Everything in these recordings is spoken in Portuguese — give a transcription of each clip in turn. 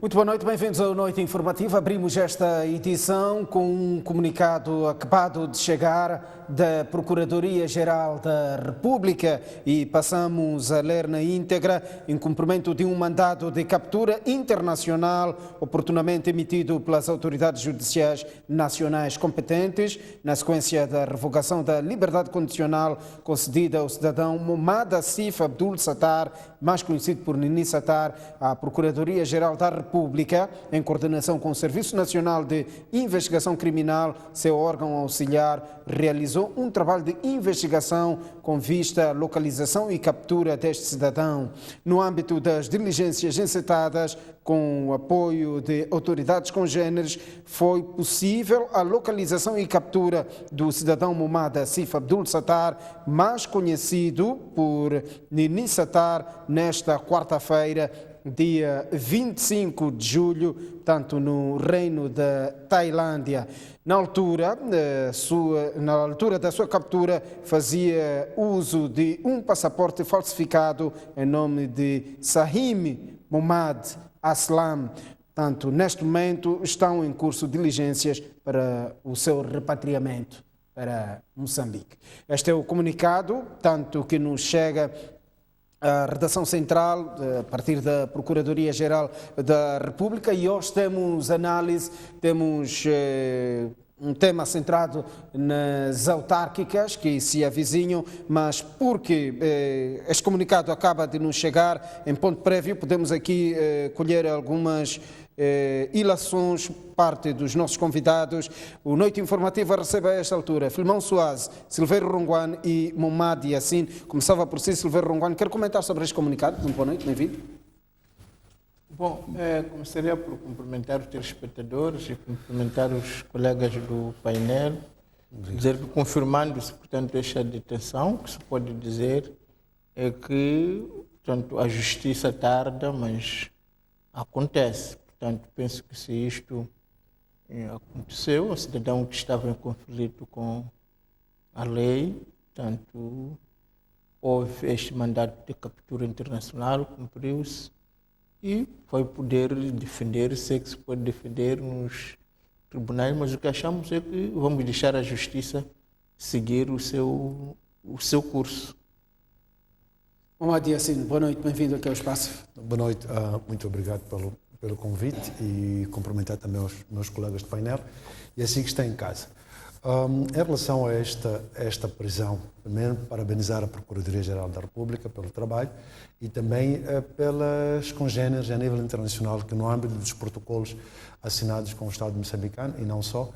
Muito boa noite, bem-vindos ao Noite Informativa. Abrimos esta edição com um comunicado acabado de chegar da Procuradoria-Geral da República e passamos a ler na íntegra em cumprimento de um mandado de captura internacional oportunamente emitido pelas autoridades judiciais nacionais competentes na sequência da revogação da liberdade condicional concedida ao cidadão Mohamed Assif Abdul Sattar, mais conhecido por Nini Sattar. A Procuradoria-Geral da República, em coordenação com o Serviço Nacional de Investigação Criminal, seu órgão auxiliar, realizou um trabalho de investigação com vista à localização e captura deste cidadão. No âmbito das diligências encetadas, com o apoio de autoridades congêneres, foi possível a localização e captura do cidadão Mohamed Assif Abdul Sattar, mais conhecido por Nini Sattar, nesta quarta-feira, dia 25 de julho, tanto no Reino da Tailândia. Na altura da sua captura, fazia uso de um passaporte falsificado em nome de Sahim Mohamed Aslam. Portanto, neste momento estão em curso diligências para o seu repatriamento para Moçambique. Este é o comunicado, tanto que nos chega a redação central, a partir da Procuradoria-Geral da República, e hoje temos análise, temos um tema centrado nas autárquicas que se avizinham, mas porque este comunicado acaba de nos chegar em ponto prévio, podemos aqui colher algumas ilações, parte dos nossos convidados. O Noite Informativa recebe a esta altura Filimão Soares, Silveiro Ronguane e Mohamed Yassin. Começava por si, Silveiro Ronguane. Quer comentar sobre este comunicado? Muito boa noite, bem-vindo. Bom, começaria por cumprimentar os telespectadores e cumprimentar os colegas do painel, dizer que, confirmando-se, portanto, esta detenção, que se pode dizer é que, portanto, a justiça tarda, mas acontece. Portanto, penso que se isto aconteceu, o cidadão que estava em conflito com a lei, portanto, houve este mandato de captura internacional, cumpriu-se, e vai poder defender-se, que se pode defender nos tribunais, mas o que achamos é que vamos deixar a justiça seguir o seu curso. Mohamed Yassin, boa noite, bem-vindo aqui ao espaço. Boa noite, muito obrigado pelo convite e cumprimentar também os meus colegas de painel e assim que está em casa. Em relação a esta prisão, primeiro parabenizar a Procuradoria-Geral da República pelo trabalho e também pelas congêneres a nível internacional que no âmbito dos protocolos assinados com o Estado moçambicano e não só,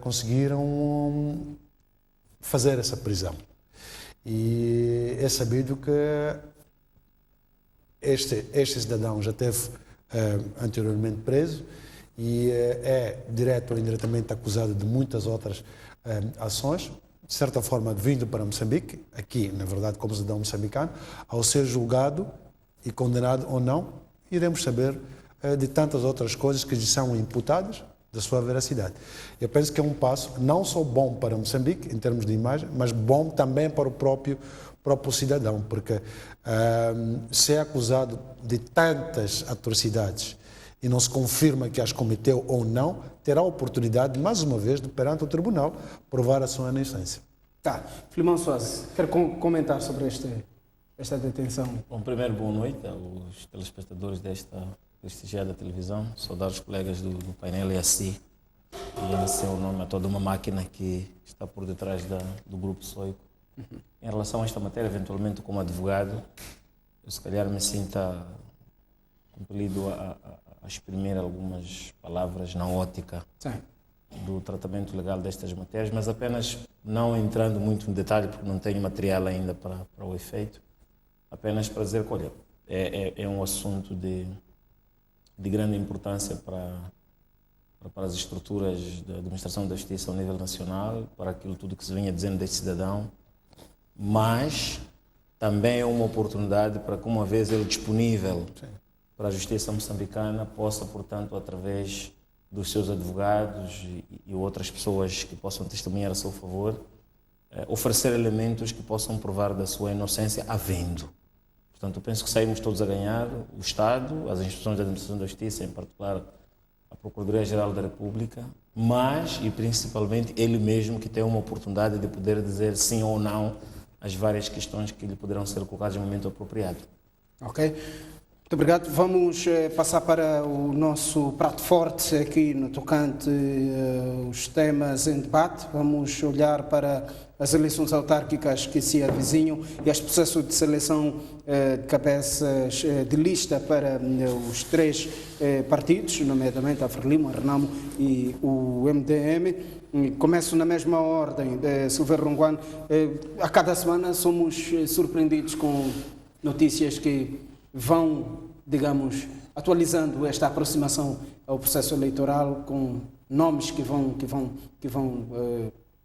conseguiram fazer essa prisão. E é sabido que este cidadão já teve anteriormente preso e é direto ou indiretamente acusado de muitas outras ações, de certa forma vindo para Moçambique, aqui na verdade como cidadão moçambicano. Ao ser julgado e condenado ou não, iremos saber de tantas outras coisas que lhe são imputadas, da sua veracidade. Eu penso que é um passo não só bom para Moçambique em termos de imagem, mas bom também para o próprio cidadão, porque se é acusado de tantas atrocidades e não se confirma que as cometeu ou não, terá a oportunidade, mais uma vez, de perante o tribunal, provar a sua inocência. Tá. Filimão Soares, quer comentar sobre esta detenção? Bom, primeiro, boa noite aos telespectadores desta prestigiada televisão, saudar os colegas do painel e assim, e em seu nome a toda uma máquina que está por detrás do Grupo Soico. Em relação a esta matéria, eventualmente como advogado, eu se calhar me sinta compelido a exprimir algumas palavras na ótica do tratamento legal destas matérias, mas apenas não entrando muito no detalhe, porque não tenho material ainda para o efeito, apenas para dizer que, olha, é um assunto de grande importância para as estruturas da administração da justiça ao nível nacional, para aquilo tudo que se vinha dizendo deste cidadão, mas também é uma oportunidade para que, uma vez ele disponível para a justiça moçambicana, possa, portanto, através dos seus advogados e outras pessoas que possam testemunhar a seu favor, oferecer elementos que possam provar da sua inocência, havendo. Portanto, eu penso que saímos todos a ganhar, o Estado, as instituições da administração da justiça, em particular a Procuradoria-Geral da República, mas e principalmente ele mesmo, que tem uma oportunidade de poder dizer sim ou não às várias questões que lhe poderão ser colocadas no momento apropriado. Ok. Muito obrigado. Vamos passar para o nosso prato forte aqui no tocante os temas em debate. Vamos olhar para as eleições autárquicas que se avizinham e este processo de seleção de cabeças de lista para os três partidos, nomeadamente a Frelimo, a Renamo e o MDM. Começo na mesma ordem, Silveira Ronguano. A cada semana somos surpreendidos com notícias que vão, digamos, atualizando esta aproximação ao processo eleitoral com nomes que vão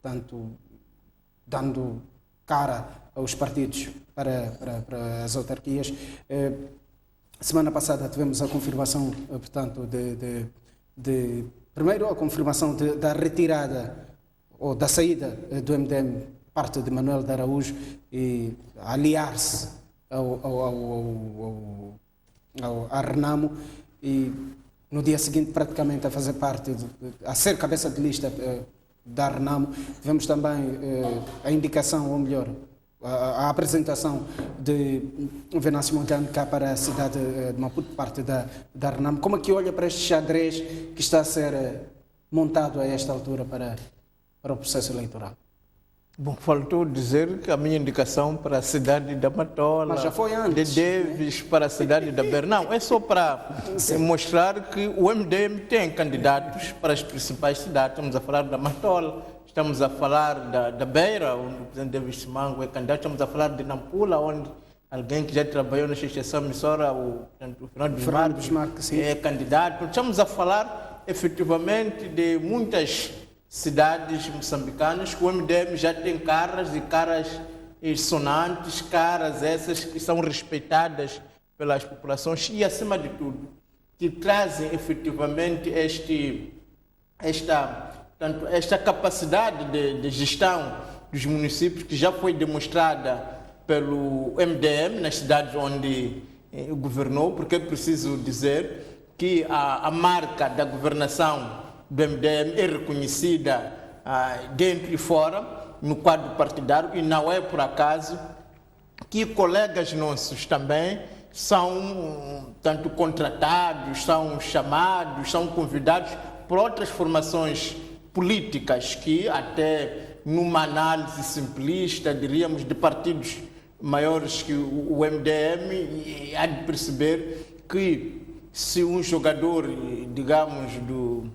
tanto dando cara aos partidos para as autarquias. Semana passada tivemos a confirmação, portanto, primeiro a confirmação da retirada ou da saída do MDM, parte de Manuel de Araújo, e aliar-se a Renamo, e no dia seguinte praticamente a fazer parte, a ser cabeça de lista da Renamo. Tivemos também a indicação, ou melhor, a apresentação de Venâncio Montano cá para a cidade de Maputo, parte da Renamo. Como é que olha para este xadrez que está a ser montado a esta altura para o processo eleitoral? Bom, faltou dizer que a minha indicação para a cidade da Matola, mas já foi antes, de Davis, para a cidade da Bernão, é só para mostrar que o MDM tem candidatos para as principais cidades. Estamos a falar da Matola, estamos a falar da Beira, onde o presidente Davis Simango é candidato, estamos a falar de Nampula, onde alguém que já trabalhou na Associação Emissora, o Fernando Bismarck, é candidato. Estamos a falar, efetivamente, de muitas cidades moçambicanas que o MDM já tem caras e caras sonantes, caras essas que são respeitadas pelas populações e, acima de tudo, que trazem efetivamente esta capacidade de gestão dos municípios que já foi demonstrada pelo MDM nas cidades onde governou, porque é preciso dizer que a marca da governação do MDM é reconhecida dentro e fora, no quadro partidário, e não é por acaso que colegas nossos também são tanto contratados, são chamados, são convidados por outras formações políticas que, até numa análise simplista, diríamos, de partidos maiores que o MDM, há de perceber que se um jogador, digamos, do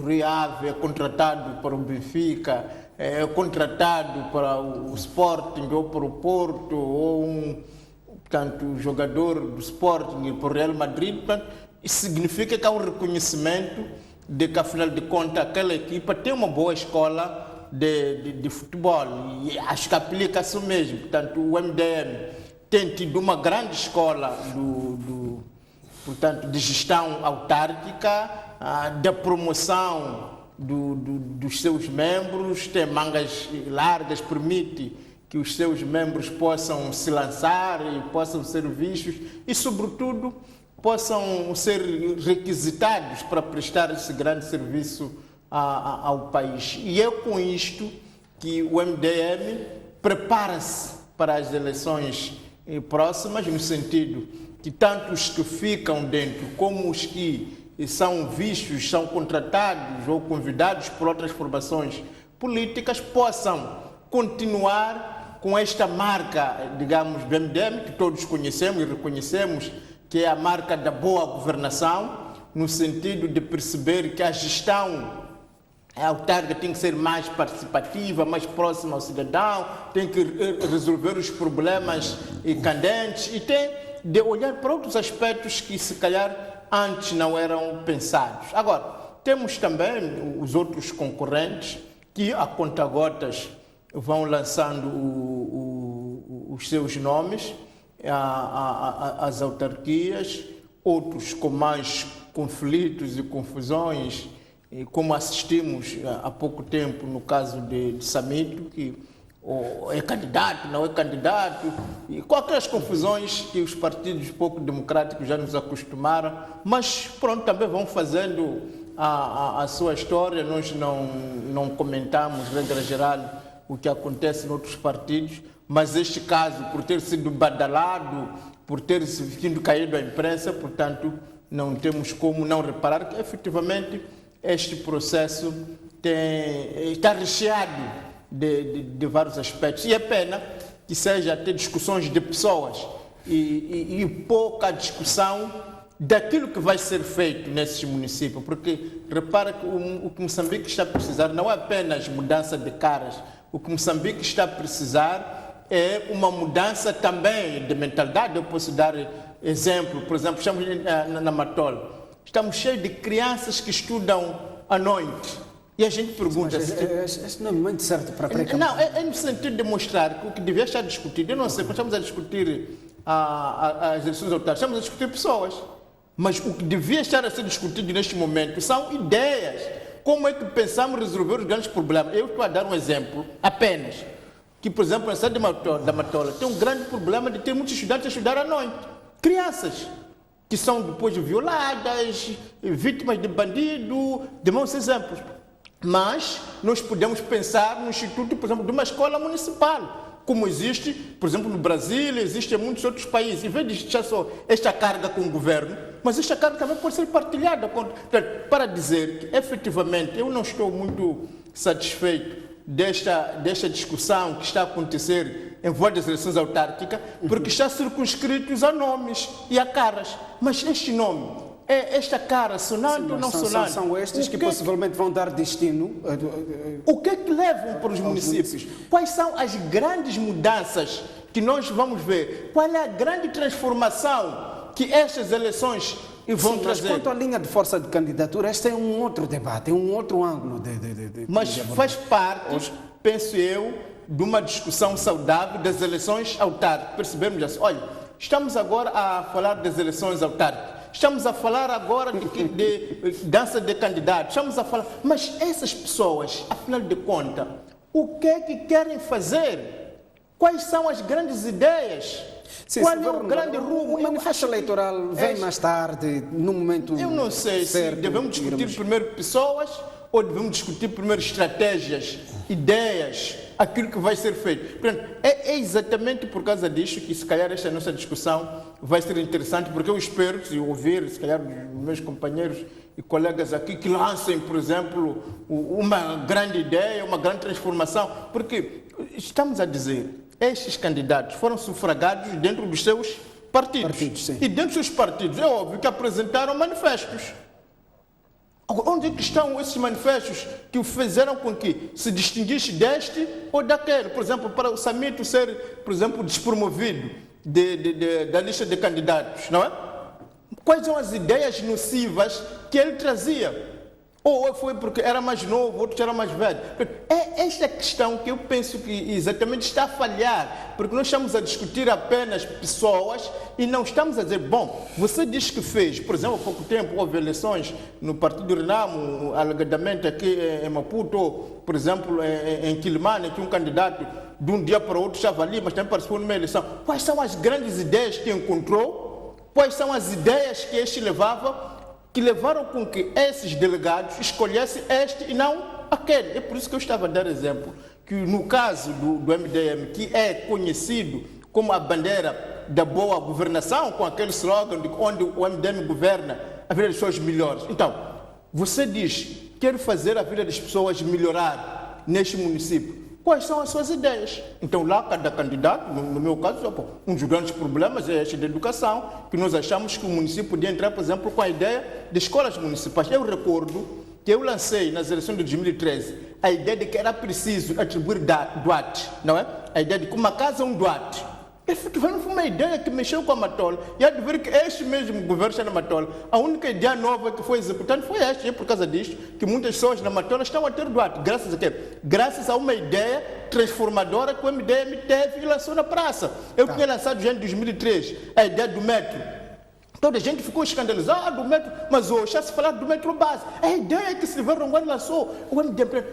Rio Ave é contratado para o Benfica, é contratado para o Sporting ou para o Porto, ou portanto, jogador do Sporting para o Real Madrid, portanto, isso significa que há um reconhecimento de que, afinal de contas, aquela equipa tem uma boa escola de futebol, e acho que aplica-se o mesmo. Portanto, o MDM tem tido uma grande escola portanto, de gestão autárquica, da promoção dos seus membros, tem mangas largas, permite que os seus membros possam se lançar e possam ser vistos e, sobretudo, possam ser requisitados para prestar esse grande serviço ao país. E é com isto que o MDM prepara-se para as eleições próximas, no sentido que tanto os que ficam dentro como os que são vistos, são contratados ou convidados por outras formações políticas possam continuar com esta marca, digamos, do MDM, que todos conhecemos e reconhecemos, que é a marca da boa governação, no sentido de perceber que a gestão autárquica tem que ser mais participativa, mais próxima ao cidadão, tem que resolver os problemas candentes e tem de olhar para outros aspectos que, se calhar, antes não eram pensados. Agora, temos também os outros concorrentes que, a conta-gotas, vão lançando os seus nomes, as autarquias, outros com mais conflitos e confusões, como assistimos há pouco tempo no caso de Samito, que ou é candidato, não é candidato, e com aquelas confusões que os partidos pouco democráticos já nos acostumaram, mas pronto, também vão fazendo a sua história, nós não comentamos, regra geral, o que acontece em outros partidos, mas este caso, por ter sido badalado, por ter sido caído à imprensa, portanto, não temos como não reparar que efetivamente este processo está recheado de vários aspectos. E é pena que seja ter discussões de pessoas e pouca discussão daquilo que vai ser feito nesses municípios. Porque repara que o que Moçambique está a precisar não é apenas mudança de caras. O que Moçambique está a precisar é uma mudança também de mentalidade. Eu posso dar exemplo. Por exemplo, estamos na Matola. Estamos cheios de crianças que estudam à noite. E a gente pergunta... Este não é muito certo para pré-campanha. Não, é no sentido de mostrar que o que devia estar discutido, eu não sei, quando estamos a discutir as eleições autárquicas, estamos a discutir pessoas. Mas o que devia estar a ser discutido neste momento são ideias. Como é que pensamos resolver os grandes problemas? Eu estou a dar um exemplo apenas. Que, por exemplo, na cidade da Matola tem um grande problema de ter muitos estudantes a estudar à noite. Crianças que são depois violadas, vítimas de bandido, demais exemplos. Mas nós podemos pensar no instituto, por exemplo, de uma escola municipal, como existe, por exemplo, no Brasil, existe em muitos outros países. Em vez de deixar só esta carga com o governo, mas esta carga também pode ser partilhada. Para dizer que, efetivamente, eu não estou muito satisfeito desta discussão que está a acontecer em voz das eleições autárquicas, porque está circunscritos a nomes e a caras. Mas este nome, esta cara sonante ou não sonante? São estes que possivelmente vão dar destino. O que é que levam para os municípios? Quais são as grandes mudanças que nós vamos ver? Qual é a grande transformação que estas eleições vão trazer? Mas quanto à linha de força de candidatura, este é um outro debate, é um outro ângulo Mas faz parte, penso eu, de uma discussão saudável das eleições autárquicas. Percebemos assim, olha, estamos agora a falar das eleições autárquicas. Estamos a falar agora de dança de candidatos, estamos a falar... Mas essas pessoas, afinal de contas, o que é que querem fazer? Quais são as grandes ideias? Sim, qual é o grande rumo? O manifesto eleitoral vem mais tarde, no momento Eu não sei certo, se devemos discutir primeiro pessoas ou devemos discutir primeiro estratégias, ideias, aquilo que vai ser feito. Portanto, é exatamente por causa disto que, se calhar, esta nossa discussão vai ser interessante, porque eu espero, se ouvir, se calhar, os meus companheiros e colegas aqui, que lancem, por exemplo, uma grande ideia, uma grande transformação, porque estamos a dizer, estes candidatos foram sufragados dentro dos seus partidos. Sim. E dentro dos seus partidos, é óbvio que apresentaram manifestos. Onde é que estão esses manifestos que o fizeram com que se distinguisse deste ou daquele? Por exemplo, para o Samito ser, por exemplo, despromovido da lista de candidatos, não é? Quais são as ideias nocivas que ele trazia? Ou foi porque era mais novo, outros eram mais velhos? É esta questão que eu penso que exatamente está a falhar, porque nós estamos a discutir apenas pessoas e não estamos a dizer, bom, você diz que fez, por exemplo, há pouco tempo houve eleições no Partido Renamo, alegadamente aqui em Maputo, ou, por exemplo, em Quilimane, que um candidato de um dia para o outro estava ali, mas também participou numa eleição. Quais são as grandes ideias que encontrou? Quais são as ideias que este levava? Que levaram com que esses delegados escolhessem este e não aquele. É por isso que eu estava a dar exemplo, que no caso do MDM, que é conhecido como a bandeira da boa governação, com aquele slogan de onde o MDM governa, a vida das pessoas melhores. Então, você diz, quero fazer a vida das pessoas melhorar neste município. Quais são as suas ideias? Então, lá, cada candidato, no meu caso, um dos grandes problemas é este da educação, que nós achamos que o município podia entrar, por exemplo, com a ideia de escolas municipais. Eu recordo que eu lancei nas eleições de 2013 a ideia de que era preciso atribuir doate, não é? A ideia de que uma casa é um doate. Efetivamente foi uma ideia que mexeu com a Matola. E há de ver que este mesmo governo está na Matola. A única ideia nova que foi executada foi esta. E é por causa disto que muitas pessoas na Matola estão a ter doate. Graças a quê? Graças a uma ideia transformadora que o MDM teve e lançou na praça. Eu tinha lançado já em 2003 a ideia do metro, Toda a gente ficou escandalizada do metro, mas hoje já se falar do metro base. É a ideia que Silveira Ronguane lançou.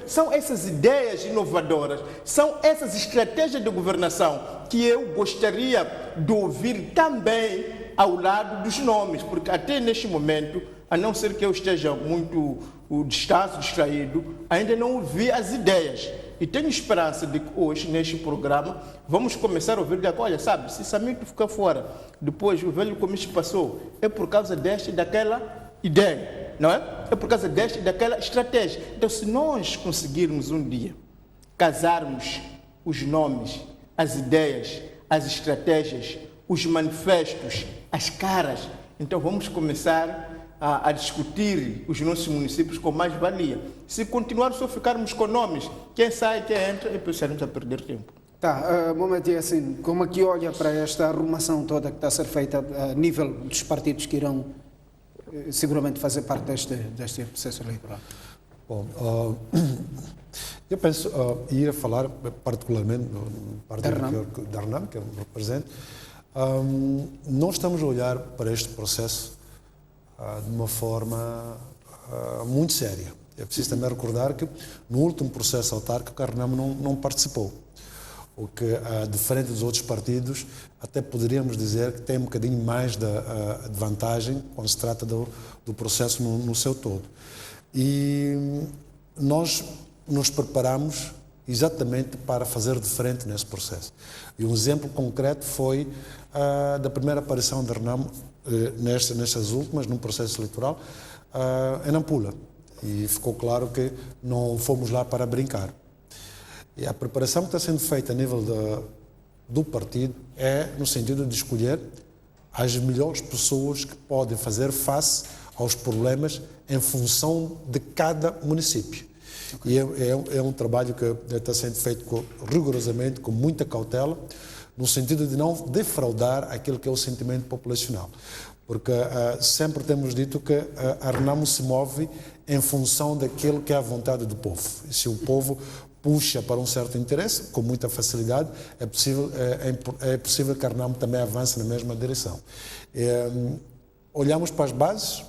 São essas ideias inovadoras, são essas estratégias de governação que eu gostaria de ouvir também ao lado dos nomes, porque até neste momento, a não ser que eu esteja muito distraído, ainda não ouvi as ideias. E tenho esperança de que hoje, neste programa, vamos começar a ouvir, olha, sabe, se Samito ficar fora, depois o velho comício passou, é por causa desta e daquela ideia, não é? É por causa desta e daquela estratégia. Então, se nós conseguirmos um dia casarmos os nomes, as ideias, as estratégias, os manifestos, as caras, então vamos começar a discutir os nossos municípios com mais valia. Se continuar só ficarmos com nomes, quem sai, quem entra, e pensaremos a perder tempo. Tá, Mohamed, assim, como é que olha para esta arrumação toda que está a ser feita a nível dos partidos que irão seguramente fazer parte deste processo eleitoral? Bom, eu penso, ia falar particularmente do partido da RNAM, que eu represento. Nós estamos a olhar para este processo de uma forma muito séria. É preciso também recordar que no último processo autárquico a RNAM não participou, o que, diferente dos outros partidos, até poderíamos dizer que tem um bocadinho mais de vantagem quando se trata do processo no seu todo. E nós nos preparamos exatamente para fazer diferente nesse processo. E um exemplo concreto foi da primeira aparição da RNAM nestas últimas, num processo eleitoral, em Nampula. E ficou claro que não fomos lá para brincar. E a preparação que está sendo feita a nível do partido é no sentido de escolher as melhores pessoas que podem fazer face aos problemas em função de cada município. Okay. E é um trabalho que está sendo feito rigorosamente, com muita cautela, no sentido de não defraudar aquilo que é o sentimento populacional. Porque sempre temos dito que a RNAM se move em função daquilo que é a vontade do povo. E se o povo puxa para um certo interesse, com muita facilidade, é possível que a RNAM também avance na mesma direção. Olhamos para as bases,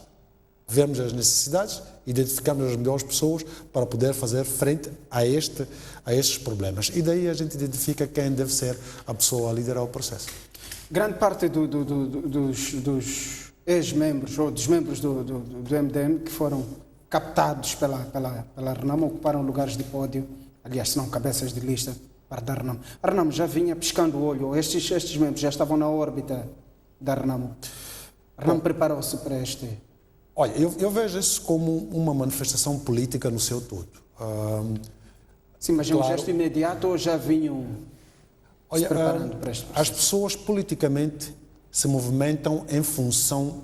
vemos as necessidades, identificamos as melhores pessoas para poder fazer frente a estes problemas. E daí a gente identifica quem deve ser a pessoa a liderar o processo. Grande parte dos ex-membros ou dos membros do MDM que foram captados pela RNAM ocuparam lugares de pódio, aliás, se não cabeças de lista para a RNAM. A RNAM já vinha piscando o olho, estes membros já estavam na órbita da RNAM. A RNAM preparou-se para este... Olha, eu vejo isso como uma manifestação política no seu todo. Sim, mas claro, um gesto imediato ou já vinham se preparando para este processo? As pessoas politicamente se movimentam em função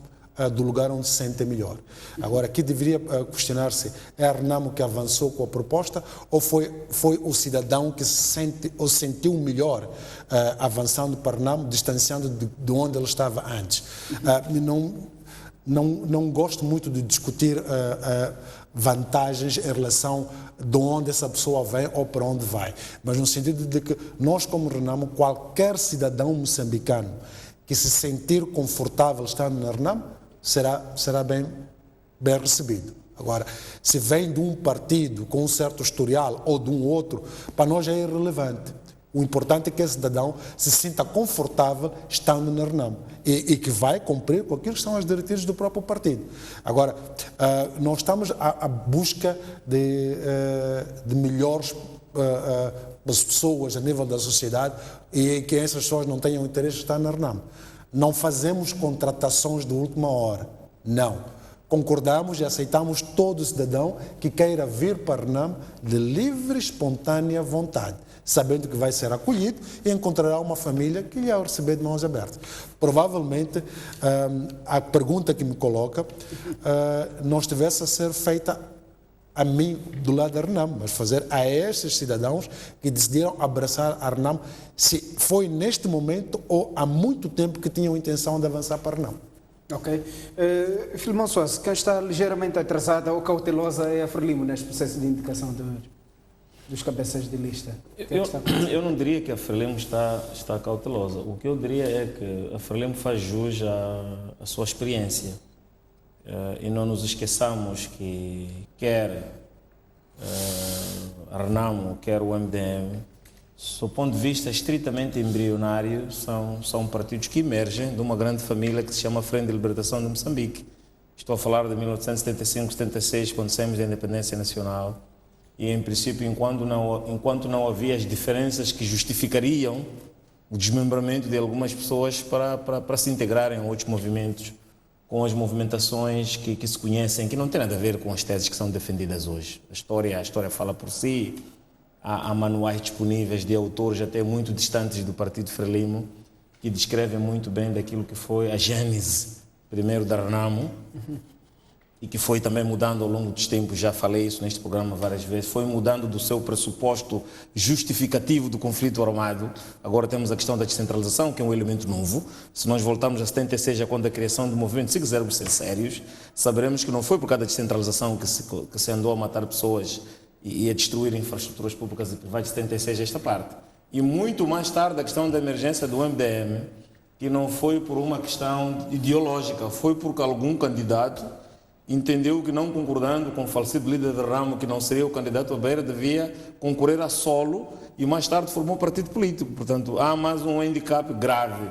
do lugar onde se sentem melhor. Agora, aqui deveria questionar-se, é a RNAM que avançou com a proposta ou foi o cidadão que se sentiu melhor avançando para a RNAM, distanciando de onde ele estava antes? Não gosto muito de discutir vantagens em relação de onde essa pessoa vem ou para onde vai, mas no sentido de que nós, como RNAM, qualquer cidadão moçambicano que se sentir confortável estando na RNAM será bem recebido. Agora, se vem de um partido com um certo historial ou de um outro, para nós é irrelevante. O importante é que esse cidadão se sinta confortável estando na RNAM e que vai cumprir com aquilo que são as diretrizes do próprio partido. Agora, nós estamos à busca de melhores pessoas a nível da sociedade e que essas pessoas não tenham interesse em estar na RNAM. Não fazemos contratações de última hora, não. Concordamos e aceitamos todo cidadão que queira vir para a RNAM de livre e espontânea vontade, sabendo que vai ser acolhido e encontrará uma família que lhe vai receber de mãos abertas. Provavelmente, a pergunta que me coloca não estivesse a ser feita a mim do lado da RNAM, mas fazer a estes cidadãos que decidiram abraçar a RNAM, se foi neste momento ou há muito tempo que tinham intenção de avançar para a RNAM. Ok. Filimão Sousa, quem está ligeiramente atrasada ou cautelosa é a Frelimo neste processo de indicação de hoje? dos cabeças de lista? Eu não diria que a Frelimo está cautelosa. O que eu diria é que a Frelimo faz jus à sua experiência. E não nos esqueçamos que quer a Renamo, quer o MDM, do ponto de vista estritamente embrionário, são partidos que emergem de uma grande família que se chama Frente de Libertação de Moçambique. Estou a falar de 1975-76, quando saímos da independência nacional. E, em princípio, enquanto não havia as diferenças que justificariam o desmembramento de algumas pessoas para se integrarem a outros movimentos, com as movimentações que se conhecem, que não têm nada a ver com as teses que são defendidas hoje. A história fala por si, há manuais disponíveis de autores até muito distantes do Partido Frelimo, que descrevem muito bem daquilo que foi a gênese, primeiro da Renamo, e que foi também mudando ao longo dos tempos, já falei isso neste programa várias vezes, foi mudando do seu pressuposto justificativo do conflito armado. Agora temos a questão da descentralização, que é um elemento novo. Se nós voltarmos a 76, quando a criação do movimento, se quisermos ser sérios, saberemos que não foi por causa da descentralização que se andou a matar pessoas e a destruir infraestruturas públicas e privadas. 76 esta parte. E muito mais tarde a questão da emergência do MDM, que não foi por uma questão ideológica, foi porque algum candidato entendeu que, não concordando com o falecido líder de Ramo, que não seria o candidato a Beira, devia concorrer a solo, e mais tarde formou partido político. Portanto, há mais um handicap grave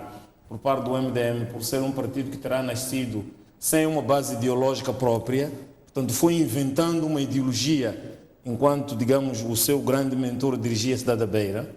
por parte do MDM, por ser um partido que terá nascido sem uma base ideológica própria. Portanto, foi inventando uma ideologia enquanto, digamos, o seu grande mentor dirigia a cidade da Beira.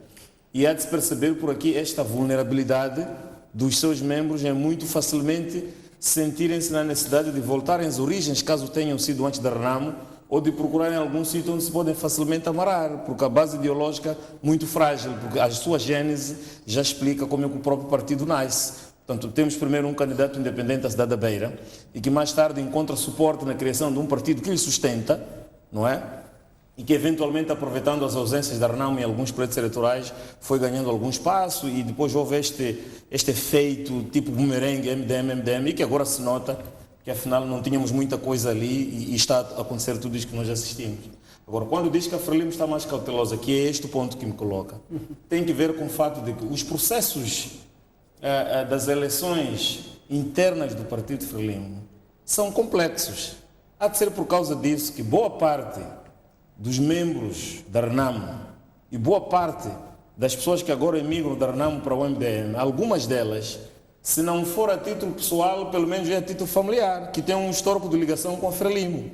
E há de se perceber por aqui esta vulnerabilidade dos seus membros em muito facilmente sentirem-se na necessidade de voltarem às origens, caso tenham sido antes da Renamo, ou de procurarem algum sítio onde se podem facilmente amarrar, porque a base ideológica é muito frágil, porque a sua gênese já explica como é que o próprio partido nasce. Portanto, temos primeiro um candidato independente da cidade da Beira, e que mais tarde encontra suporte na criação de um partido que lhe sustenta, não é? E que, eventualmente, aproveitando as ausências da Renamo em alguns projetos eleitorais, foi ganhando algum espaço, e depois houve este efeito tipo bumerangue, MDM, e que agora se nota que, afinal, não tínhamos muita coisa ali e está a acontecer tudo isto que nós assistimos. Agora, quando diz que a Frelimo está mais cautelosa, que é este o ponto que me coloca, tem que ver com o fato de que os processos das eleições internas do Partido Frelimo são complexos. Há de ser por causa disso que boa parte dos membros da Renamo e boa parte das pessoas que agora emigram da Renamo para o MDM, algumas delas, se não for a título pessoal, pelo menos é a título familiar, que tem um histórico de ligação com a Frelimo.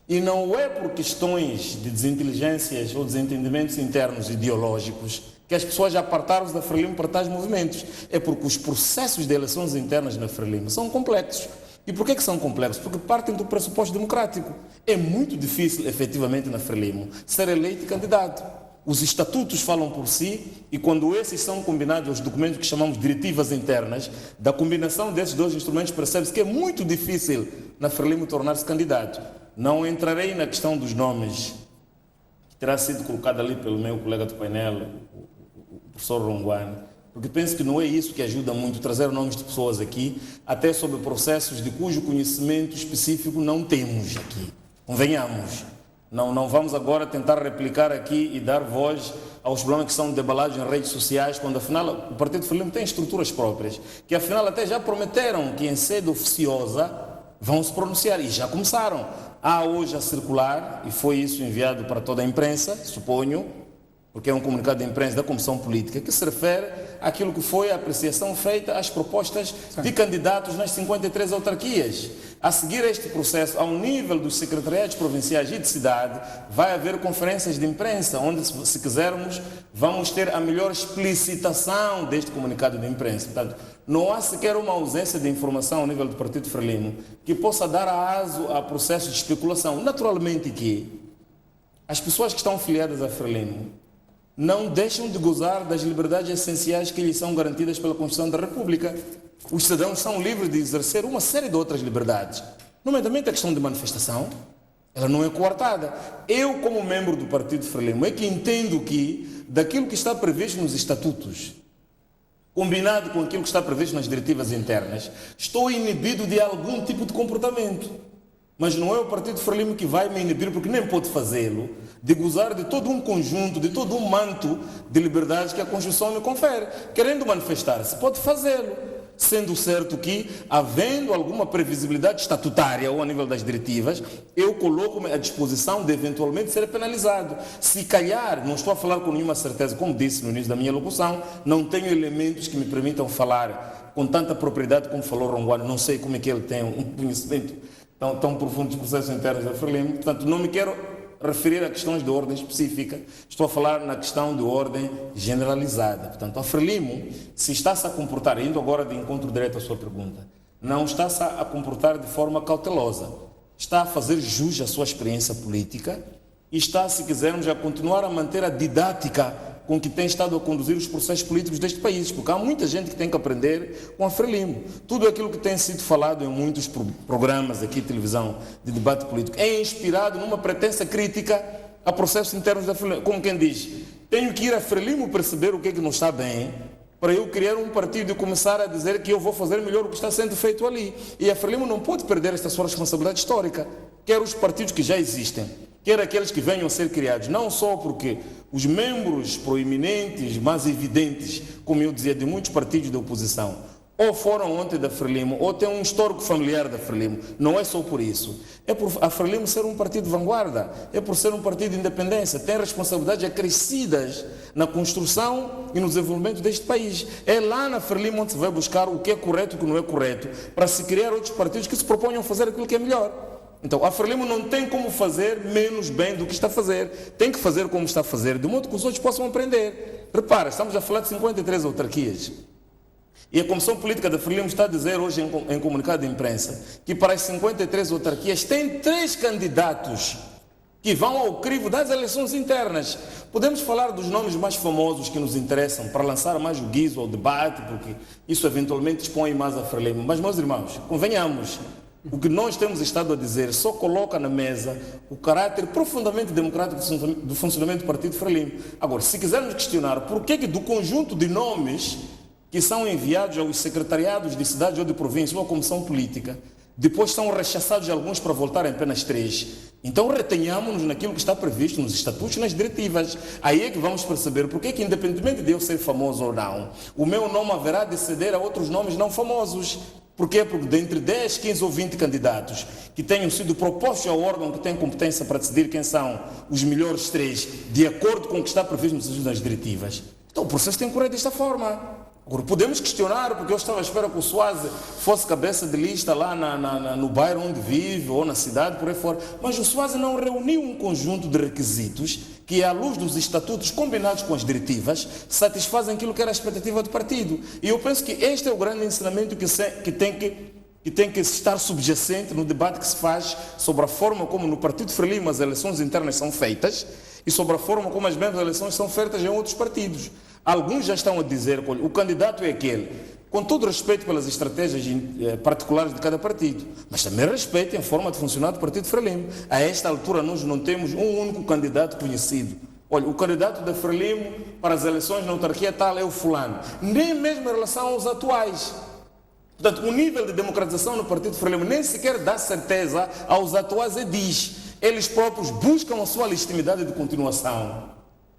E não é por questões de desinteligências ou desentendimentos internos ideológicos que as pessoas apartaram-se da Frelimo para tais movimentos. É porque os processos de eleições internas na Frelimo são complexos. E por que são complexos? Porque partem do pressuposto democrático. É muito difícil, efetivamente, na Frelimo, ser eleito candidato. Os estatutos falam por si, e quando esses são combinados aos documentos que chamamos de diretivas internas, da combinação desses dois instrumentos percebe-se que é muito difícil na Frelimo tornar-se candidato. Não entrarei na questão dos nomes, que terá sido colocada ali pelo meu colega do painel, o professor Ronguane, porque penso que não é isso que ajuda muito, trazer nomes de pessoas aqui, até sobre processos de cujo conhecimento específico não temos aqui. Convenhamos. Não vamos agora tentar replicar aqui e dar voz aos problemas que são debalados em redes sociais, quando afinal o Partido Frelimo tem estruturas próprias, que afinal até já prometeram que em sede oficiosa vão se pronunciar, e já começaram. Há hoje a circular, e foi isso enviado para toda a imprensa, suponho, porque é um comunicado de imprensa da Comissão Política, que se refere àquilo que foi a apreciação feita às propostas de candidatos nas 53 autarquias. A seguir este processo, ao nível dos secretariados provinciais e de cidade, vai haver conferências de imprensa, onde, se quisermos, vamos ter a melhor explicitação deste comunicado de imprensa. Portanto, não há sequer uma ausência de informação ao nível do Partido Frelimo que possa dar aso a processos de especulação. Naturalmente que as pessoas que estão filiadas a Frelimo não deixam de gozar das liberdades essenciais que lhes são garantidas pela Constituição da República. Os cidadãos são livres de exercer uma série de outras liberdades, nomeadamente a questão de manifestação. Ela não é coartada. Eu, como membro do Partido Frelimo, é que entendo que, daquilo que está previsto nos estatutos, combinado com aquilo que está previsto nas diretivas internas, estou inibido de algum tipo de comportamento. Mas não é o Partido Frelimo que vai me inibir, porque nem pode fazê-lo, de gozar de todo um conjunto, de todo um manto de liberdades que a Constituição me confere. Querendo manifestar-se, pode fazê-lo, sendo certo que, havendo alguma previsibilidade estatutária ou a nível das diretivas, eu coloco-me à disposição de eventualmente ser penalizado. Se calhar, não estou a falar com nenhuma certeza, como disse no início da minha locução, não tenho elementos que me permitam falar com tanta propriedade como falou Ronguano, não sei como é que ele tem um conhecimento tão profundo dos processos internos da Frelimo, portanto não me quero referir a questões de ordem específica, estou a falar na questão de ordem generalizada. Portanto, a Frelimo, se está-se a comportar, indo agora de encontro direto à sua pergunta, não está-se a comportar de forma cautelosa, está a fazer jus à sua experiência política e está, se quisermos, a continuar a manter a didática com que tem estado a conduzir os processos políticos deste país, porque há muita gente que tem que aprender com a Frelimo. Tudo aquilo que tem sido falado em muitos programas aqui de televisão de debate político é inspirado numa pretensa crítica a processos internos da Frelimo. Como quem diz, tenho que ir a Frelimo perceber o que é que não está bem, para eu criar um partido e começar a dizer que eu vou fazer melhor o que está sendo feito ali. E a Frelimo não pode perder esta sua responsabilidade histórica, quer os partidos que já existem, quer aqueles que venham a ser criados, não só porque os membros proeminentes, mais evidentes, como eu dizia, de muitos partidos da oposição, ou foram ontem da Frelimo, ou têm um histórico familiar da Frelimo. Não é só por isso. É por a Frelimo ser um partido de vanguarda, é por ser um partido de independência, tem responsabilidades acrescidas na construção e no desenvolvimento deste país. É lá na Frelimo onde se vai buscar o que é correto e o que não é correto, para se criar outros partidos que se proponham a fazer aquilo que é melhor. Então, a Frelimo não tem como fazer menos bem do que está a fazer. Tem que fazer como está a fazer, de modo que os outros possam aprender. Repara, estamos a falar de 53 autarquias. E a Comissão Política da Frelimo está a dizer hoje em comunicado de imprensa que para as 53 autarquias tem 3 candidatos que vão ao crivo das eleições internas. Podemos falar dos nomes mais famosos que nos interessam para lançar mais o guizo ao debate, porque isso eventualmente expõe mais a Frelimo. Mas, meus irmãos, convenhamos, o que nós temos estado a dizer só coloca na mesa o caráter profundamente democrático do funcionamento do Partido Frelimo. Agora, se quisermos questionar por que do conjunto de nomes que são enviados aos secretariados de cidades ou de províncias ou à comissão política, depois são rechaçados alguns para voltarem apenas 3. Então retenhamos-nos naquilo que está previsto nos estatutos e nas diretivas. Aí é que vamos perceber porque que, independentemente de eu ser famoso ou não, o meu nome haverá de ceder a outros nomes não famosos. Porquê? Porque dentre 10, 15 ou 20 candidatos que tenham sido propostos ao órgão que tem competência para decidir quem são os melhores 3, de acordo com o que está previsto nas diretivas, então o processo tem que correr desta forma. Agora, podemos questionar, porque eu estava à espera que o Suaze fosse cabeça de lista lá no bairro onde vive, ou na cidade, por aí fora, mas o Suaze não reuniu um conjunto de requisitos que, à luz dos estatutos combinados com as diretivas, satisfazem aquilo que era a expectativa do partido. E eu penso que este é o grande ensinamento que tem que estar subjacente no debate que se faz sobre a forma como no Partido Frelimo as eleições internas são feitas e sobre a forma como as mesmas eleições são feitas em outros partidos. Alguns já estão a dizer que o candidato é aquele, com todo respeito pelas estratégias particulares de cada partido, mas também respeitem a forma de funcionar do Partido Frelimo. A esta altura nós não temos um único candidato conhecido. Olha, o candidato da Frelimo para as eleições na autarquia tal é o fulano, nem mesmo em relação aos atuais. Portanto, o nível de democratização no Partido Frelimo nem sequer dá certeza aos atuais e diz, eles próprios buscam a sua legitimidade de continuação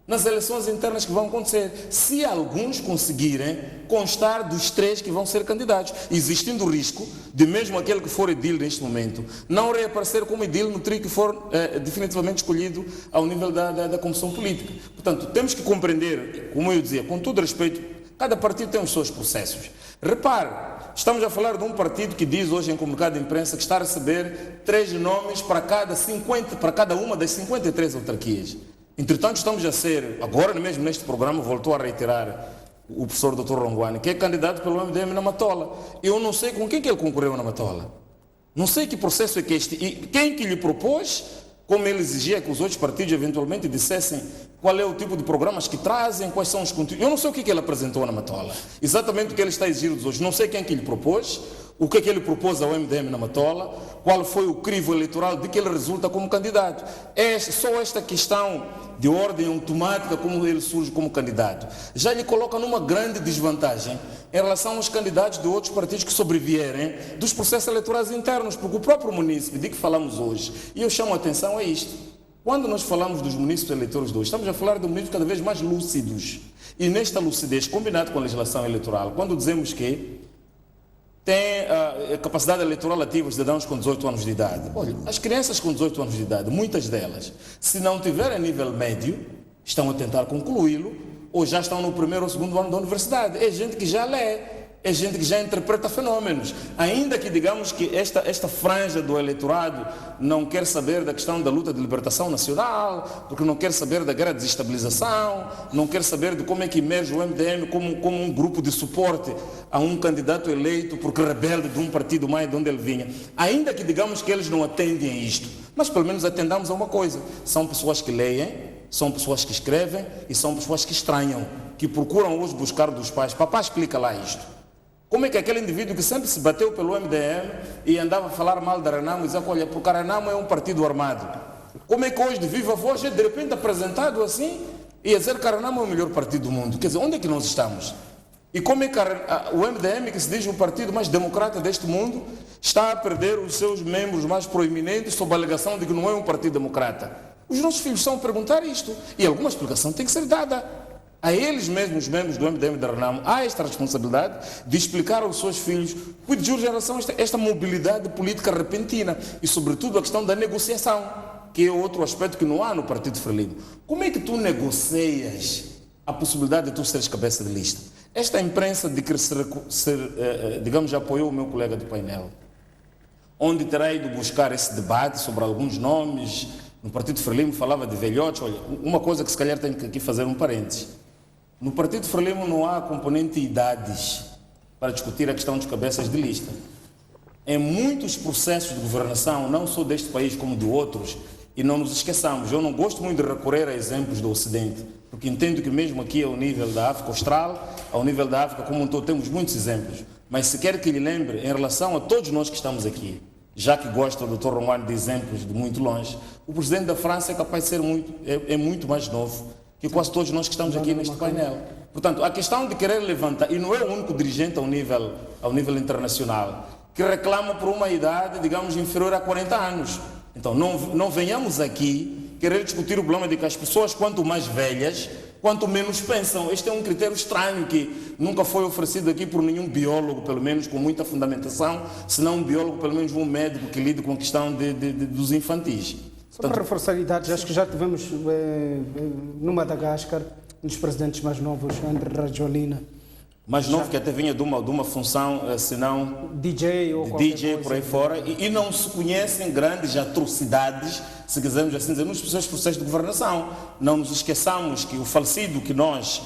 nas eleições internas que vão acontecer, se alguns conseguirem constar dos 3 que vão ser candidatos, existindo o risco de mesmo aquele que for edil neste momento não reaparecer como edil no trio que for definitivamente escolhido ao nível da comissão política. Portanto, temos que compreender, como eu dizia, com todo respeito, cada partido tem os seus processos. Repare, estamos a falar de um partido que diz hoje em comunicado de imprensa que está a receber 3 nomes para cada uma das 53 autarquias. Entretanto, estamos a ser, agora mesmo neste programa, voltou a reiterar o professor Dr. Ronguani, que é candidato pelo MDM na Matola. Eu não sei com quem que ele concorreu na Matola. Não sei que processo é que este. E quem que lhe propôs, como ele exigia que os outros partidos eventualmente dissessem qual é o tipo de programas que trazem, quais são os conteúdos. Eu não sei o que ele apresentou na Matola. Exatamente o que ele está exigindo hoje. Não sei quem que lhe propôs, o que ele propôs ao MDM na Matola, qual foi o crivo eleitoral de que ele resulta como candidato. É só esta questão de ordem automática, como ele surge como candidato, já lhe coloca numa grande desvantagem em relação aos candidatos de outros partidos que sobrevierem dos processos eleitorais internos, porque o próprio munícipe de que falamos hoje, e eu chamo a atenção a isto, Quando nós falamos dos munícipes eleitores de hoje, estamos a falar de munícipes cada vez mais lúcidos. E nesta lucidez, combinado com a legislação eleitoral, quando dizemos que tem a capacidade eleitoral ativa os cidadãos com 18 anos de idade. Olha, as crianças com 18 anos de idade, muitas delas, se não tiverem nível médio, estão a tentar concluí-lo ou já estão no primeiro ou segundo ano da universidade. É gente que já lê, é gente que já interpreta fenômenos. Ainda que digamos que esta franja do eleitorado não quer saber da questão da luta de libertação nacional, porque não quer saber da guerra de desestabilização, não quer saber de como é que emerge o MDM como um grupo de suporte a um candidato eleito porque rebelde de um partido mais de onde ele vinha. Ainda que digamos que eles não atendem a isto, mas pelo menos atendamos a uma coisa. São pessoas que leem, são pessoas que escrevem e são pessoas que estranham, que procuram hoje buscar dos pais. Papá, explica lá isto. Como é que aquele indivíduo que sempre se bateu pelo MDM e andava a falar mal da Renamo e dizia, olha, porque a Renamo é um partido armado. Como é que hoje de viva voz é de repente apresentado assim e a dizer que a Renamo é o melhor partido do mundo? Quer dizer, onde é que nós estamos? E como é que o MDM, que se diz o partido mais democrata deste mundo, está a perder os seus membros mais proeminentes sob a alegação de que não é um partido democrata? Os nossos filhos estão a perguntar isto e alguma explicação tem que ser dada. A eles mesmos, os membros do MDM da Renamo, há esta responsabilidade de explicar aos seus filhos o que de relação a esta mobilidade política repentina e, sobretudo, a questão da negociação, que é outro aspecto que não há no Partido Frelimo. Como é que tu negocias a possibilidade de tu seres cabeça de lista? Esta imprensa de que digamos, já apoiou o meu colega do painel, onde terá ido buscar esse debate sobre alguns nomes. No Partido Frelimo falava de velhotes. Olha, uma coisa que se calhar tenho que aqui fazer um parênteses. No Partido Frelimo não há componente idades para discutir a questão dos cabeças de lista. Em muitos processos de governação, não só deste país como de outros, e não nos esqueçamos, eu não gosto muito de recorrer a exemplos do Ocidente, porque entendo que mesmo aqui ao nível da África Austral, ao nível da África como um todo, temos muitos exemplos. Mas se quer que lhe lembre, em relação a todos nós que estamos aqui, já que gosta o Dr. Romano de exemplos de muito longe, o presidente da França é capaz de ser muito mais novo que quase todos nós que estamos aqui neste painel. Portanto, a questão de querer levantar, e não é o único dirigente ao nível internacional, que reclama por uma idade, digamos, inferior a 40 anos. Então, não venhamos aqui querer discutir o problema de que as pessoas, quanto mais velhas, quanto menos pensam. Este é um critério estranho que nunca foi oferecido aqui por nenhum biólogo, pelo menos com muita fundamentação, senão um biólogo, pelo menos um médico que lide com a questão dos infantis. Só para reforçar idades, acho que já tivemos no Madagascar, um dos presidentes mais novos, André Rajoelina. Mais novo que até vinha de uma função, se não DJ ou DJ coisa, por aí fora, e não se conhecem grandes atrocidades, se quisermos assim dizer, nos seus processos de governação. Não nos esqueçamos que o falecido que nós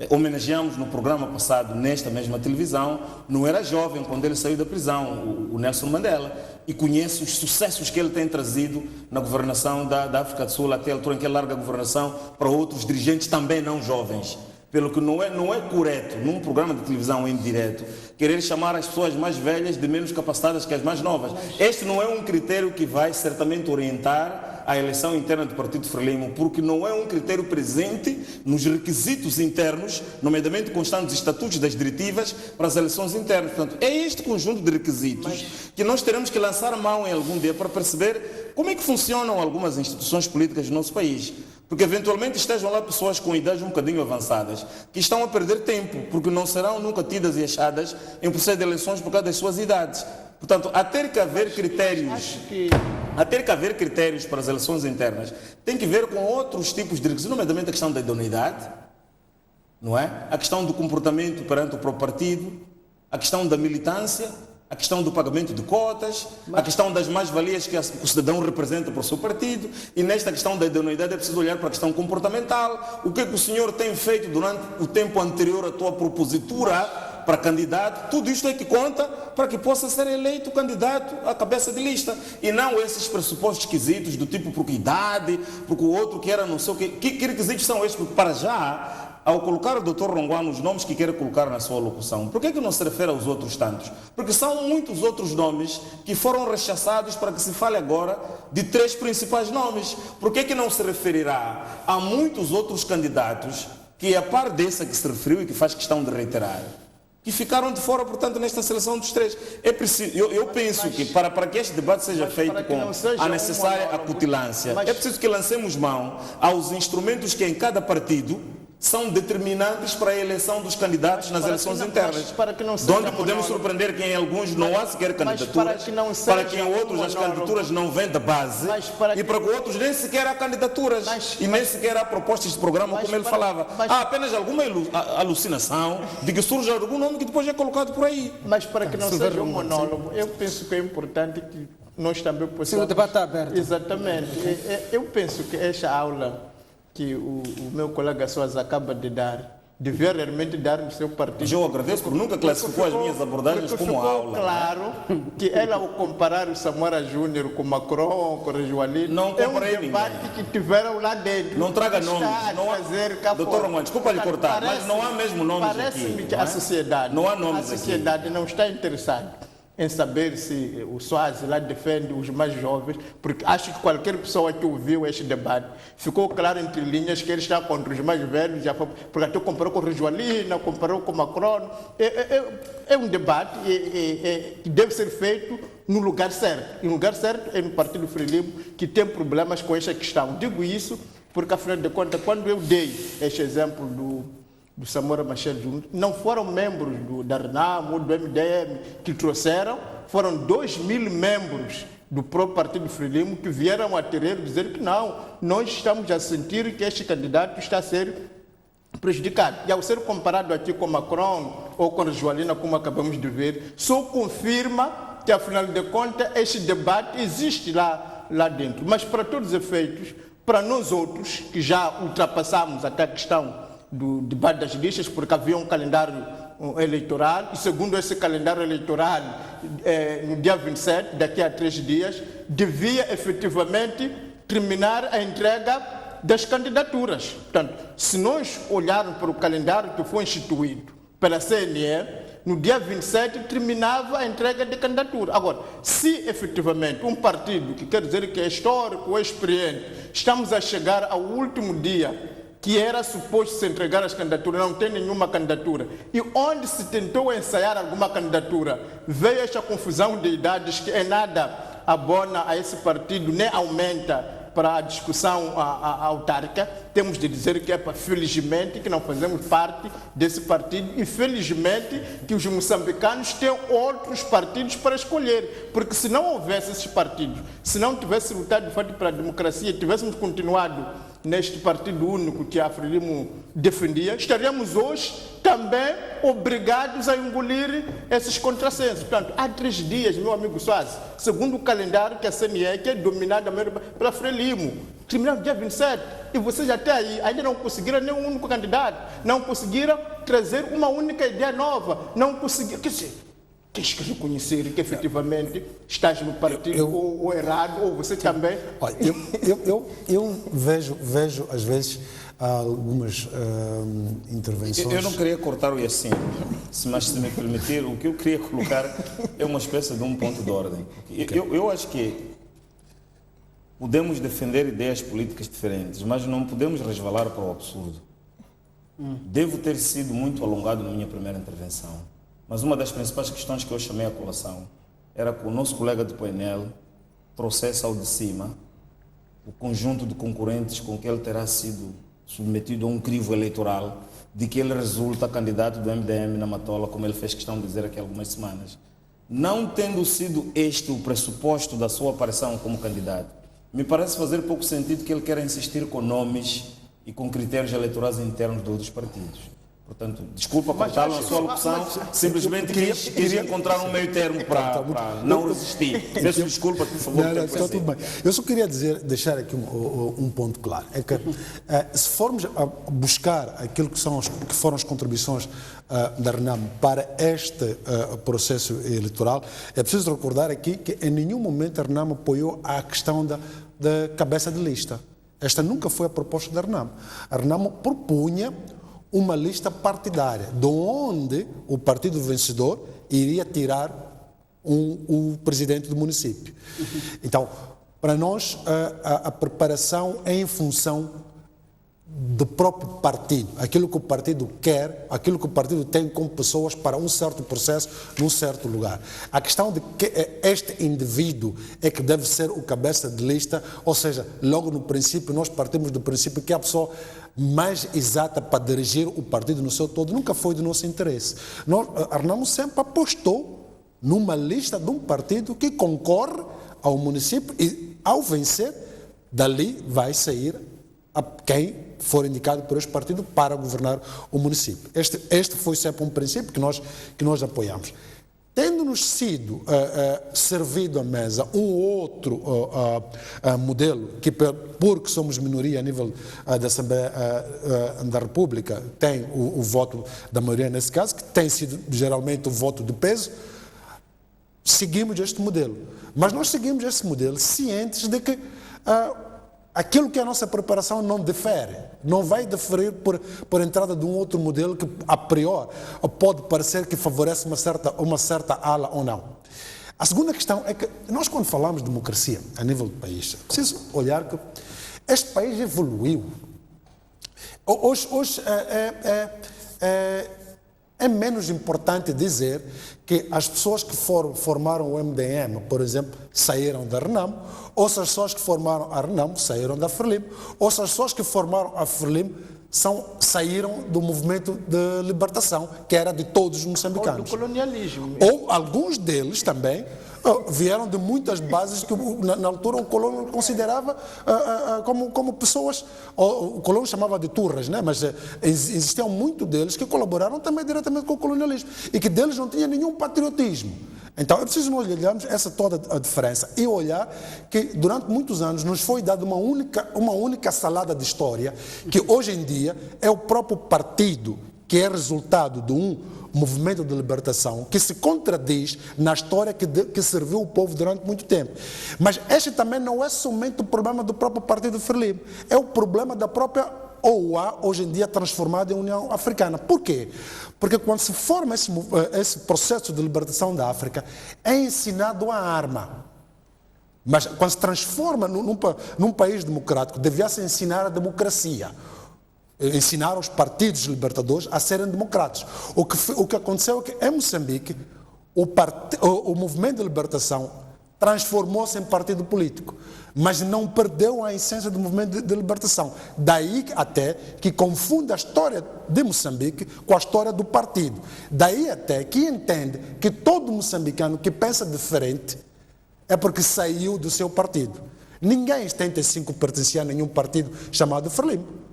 homenageamos no programa passado, nesta mesma televisão, não era jovem quando ele saiu da prisão, o Nelson Mandela, e conhece os sucessos que ele tem trazido na governação da África do Sul, até a altura em que ele larga a governação para outros dirigentes também não jovens. Pelo que não é correto, num programa de televisão em direto, querer chamar as pessoas mais velhas de menos capacitadas que as mais novas. Este não é um critério que vai certamente orientar a eleição interna do Partido Frelimo, porque não é um critério presente nos requisitos internos, nomeadamente constando os estatutos das diretivas para as eleições internas. Portanto, é este conjunto de requisitos que nós teremos que lançar mão em algum dia para perceber como é que funcionam algumas instituições políticas do nosso país. Porque eventualmente estejam lá pessoas com idades um bocadinho avançadas, que estão a perder tempo, porque não serão nunca tidas e achadas em processo de eleições por causa das suas idades. Portanto, a ter que haver critérios para as eleições internas, tem que ver com outros tipos de requisitos, nomeadamente a questão da idoneidade, não é? A questão do comportamento perante o próprio partido, a questão da militância, a questão do pagamento de cotas, a questão das mais-valias que o cidadão representa para o seu partido, e nesta questão da idoneidade é preciso olhar para a questão comportamental, o que é que o senhor tem feito durante o tempo anterior à tua propositura para candidato. Tudo isto é que conta para que possa ser eleito candidato à cabeça de lista, e não esses pressupostos esquisitos do tipo porque idade, porque o outro que era não sei o quê. Que requisitos são estes? Porque para já, ao colocar o Dr. Ronguano os nomes que quer colocar na sua locução, por que não se refere aos outros tantos? Porque são muitos outros nomes que foram rechaçados para que se fale agora de 3 principais nomes. Por que não se referirá a muitos outros candidatos que, a par desse a que se referiu e que faz questão de reiterar, que ficaram de fora, portanto, nesta seleção dos 3. É preciso, eu penso que para que este debate seja feito com a necessária acutilância, é preciso que lancemos mão aos instrumentos que em cada partido são determinantes para a eleição dos candidatos nas eleições internas, de onde podemos surpreender que em alguns não há sequer candidaturas, para que em outros as candidaturas não vêm da base, e para que outros nem sequer há candidaturas, e nem sequer há propostas de programa, como ele falava. Há apenas alguma alucinação de que surge algum nome que depois é colocado por aí. Mas para que não seja um monólogo, eu penso que é importante que nós também possamos... Sim, o debate está aberto. Exatamente. Eu penso que esta aula que o meu colega Soares acaba de dar, devia realmente dar no seu partido. Eu agradeço porque nunca classificou as minhas abordagens como aula. Claro que ela, ao comparar o Samora Júnior com Macron, com o Rejoalino, não é um debate que tiveram lá dentro. Não traga nomes. Não há... Doutor Romano, desculpa lhe cortar, mas não há mesmo nomes aqui. Parece-me que a sociedade, não há nomes a sociedade não está interessada em saber se o Soares lá defende os mais jovens, porque acho que qualquer pessoa que ouviu este debate ficou claro entre linhas que ele está contra os mais velhos, já foi, porque até comparou com o Rejoalina, comparou com o Macron. É um debate que deve ser feito no lugar certo. E no lugar certo é no Partido Frelimo, que tem problemas com esta questão. Digo isso porque, afinal de contas, quando eu dei este exemplo do Samora Machel Júnior, não foram membros da RENAM ou do MDM que trouxeram, foram 2.000 membros do próprio Partido Frelimo que vieram a terreiro dizer que não, nós estamos a sentir que este candidato está a ser prejudicado. E ao ser comparado aqui com Macron ou com a Joalina, como acabamos de ver, só confirma que, afinal de contas, este debate existe lá dentro. Mas, para todos os efeitos, para nós outros, que já ultrapassamos até a questão do debate das listas, porque havia um calendário eleitoral, e segundo esse calendário eleitoral, no dia 27, daqui a 3 dias, devia efetivamente terminar a entrega das candidaturas. Portanto, se nós olharmos para o calendário que foi instituído pela CNE, no dia 27 terminava a entrega de candidatura. Agora, se efetivamente um partido, que quer dizer que é histórico ou experiente, estamos a chegar ao último dia que era suposto se entregar as candidaturas, não tem nenhuma candidatura, e onde se tentou ensaiar alguma candidatura, veio esta confusão de idades que em nada abona a esse partido, nem aumenta para a discussão autárquica. Temos de dizer que felizmente, que não fazemos parte desse partido, e felizmente que os moçambicanos têm outros partidos para escolher, porque se não houvesse esses partidos, se não tivesse lutado de fato pela democracia, tivéssemos continuado neste partido único que a Frelimo defendia, estaríamos hoje também obrigados a engolir esses contrassensos. Portanto, há 3 dias, meu amigo Soares, segundo o calendário que a CNE, que é dominada pela Frelimo, terminaram no dia 27, e vocês até aí ainda não conseguiram nenhum único candidato, não conseguiram trazer uma única ideia nova, não conseguiram... Tens que reconhecer que efetivamente estás no partido ou errado, ou você também... Olha, eu vejo às vezes algumas intervenções... Eu não queria cortar o Yassine, mas se me permitir, o que eu queria colocar é uma espécie de um ponto de ordem. Eu acho que podemos defender ideias políticas diferentes, mas não podemos resvalar para o absurdo. Devo ter sido muito alongado na minha primeira intervenção. Mas uma das principais questões que eu chamei à colação era que o nosso colega de painel trouxesse ao de cima o conjunto de concorrentes com que ele terá sido submetido a um crivo eleitoral de que ele resulta candidato do MDM na Matola, como ele fez questão de dizer aqui há algumas semanas. Não tendo sido este o pressuposto da sua aparição como candidato, me parece fazer pouco sentido que ele queira insistir com nomes e com critérios eleitorais internos de outros partidos. Portanto, desculpa cortá-lo na sua locução, simplesmente queria encontrar um meio termo para não resistir. Peço desculpa, por favor. Não, está tudo bem. Eu só queria deixar aqui um ponto claro. É que se formos a buscar aquilo que foram as contribuições da RENAM para este processo eleitoral, é preciso recordar aqui que em nenhum momento a RENAM apoiou a questão da cabeça de lista. Esta nunca foi a proposta da RENAM. A RENAM propunha uma lista partidária, de onde o partido vencedor iria tirar o presidente do município. Então, para nós, a preparação é em função do próprio partido, aquilo que o partido quer, aquilo que o partido tem como pessoas para um certo processo, num certo lugar. A questão de que este indivíduo é que deve ser o cabeça de lista, ou seja, logo no princípio, nós partimos do princípio que a pessoa mais exata para dirigir o partido no seu todo nunca foi do nosso interesse. Arnamo sempre apostou numa lista de um partido que concorre ao município e, ao vencer, dali vai sair a quem for indicado por este partido para governar o município. Este foi sempre um princípio que nós apoiamos. Tendo-nos sido servido à mesa um outro modelo, que porque somos minoria a nível da Assembleia da República, tem o voto da maioria nesse caso, que tem sido geralmente o voto de peso, seguimos este modelo. Mas nós seguimos esse modelo cientes de que aquilo que é a nossa preparação não difere, não vai diferir por entrada de um outro modelo que, a priori, pode parecer que favorece uma certa ala ou não. A segunda questão é que nós, quando falamos de democracia a nível do país, é preciso olhar que este país evoluiu. Hoje é menos importante dizer que as pessoas que formaram o MDM, por exemplo, saíram da Renamo, ou se as pessoas que formaram a Renamo saíram da Frelimo, ou se as pessoas que formaram a Frelimo saíram do movimento de libertação, que era de todos os moçambicanos. Ou do colonialismo. Ou alguns deles também vieram de muitas bases que na altura o colono considerava como pessoas, o colono chamava de turras, né? Mas existiam muitos deles que colaboraram também diretamente com o colonialismo e que deles não tinha nenhum patriotismo. Então é preciso nós olharmos essa toda a diferença e olhar que durante muitos anos nos foi dada uma única salada de história que hoje em dia é o próprio partido que é resultado de um movimento de libertação que se contradiz na história que serviu o povo durante muito tempo. Mas este também não é somente o problema do próprio Partido Frelimo, é o problema da própria OUA, hoje em dia transformada em União Africana. Por quê? Porque quando se forma esse processo de libertação da África, é ensinado a arma. Mas quando se transforma num país democrático, devia-se ensinar a democracia. Ensinar os partidos libertadores a serem democráticos. O que aconteceu é que em Moçambique o movimento de libertação transformou-se em partido político, mas não perdeu a essência do movimento de libertação. Daí até que confunde a história de Moçambique com a história do partido. Daí até que entende que todo moçambicano que pensa diferente é porque saiu do seu partido. Ninguém em 75 pertencia a nenhum partido chamado Frelimo.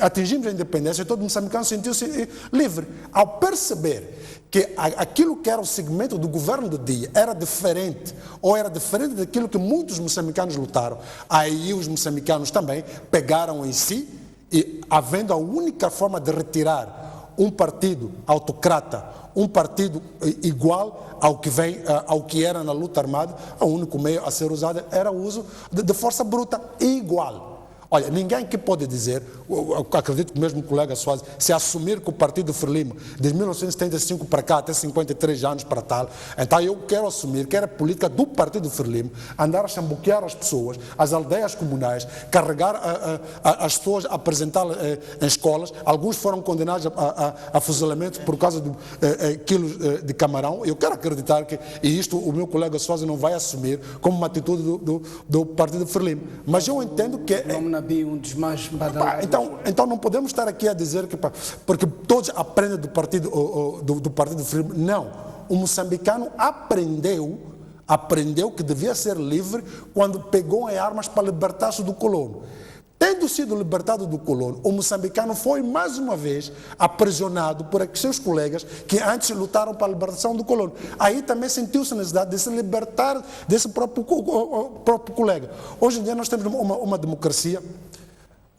Atingimos a independência e todo moçambicano sentiu-se livre. Ao perceber que aquilo que era o segmento do governo do dia era diferente, ou era diferente daquilo que muitos moçambicanos lutaram, aí os moçambicanos também pegaram em si e, havendo a única forma de retirar um partido autocrata, um partido igual ao que era na luta armada, o único meio a ser usado era o uso de força bruta igual. Olha, ninguém que pode dizer, acredito que mesmo o colega Soares, se assumir que o Partido Frelimo, de 1975 para cá, até 53 anos para tal, então eu quero assumir que era política do Partido Frelimo, andar a chambuquear as pessoas, as aldeias comunais, carregar as pessoas, apresentá-las em escolas. Alguns foram condenados a fuzilamento por causa de quilos de camarão. Eu quero acreditar que, e isto o meu colega Soares não vai assumir como uma atitude do Partido Frelimo. Mas eu entendo que um dos mais badalados. Então não podemos estar aqui a dizer que porque todos aprendem do Partido Frelimo. Não. O moçambicano aprendeu que devia ser livre quando pegou em armas para libertar-se do colono. Tendo sido libertado do colono, o moçambicano foi mais uma vez aprisionado por seus colegas que antes lutaram para a libertação do colono. Aí também sentiu-se a necessidade de se libertar desse próprio colega. Hoje em dia nós temos uma democracia.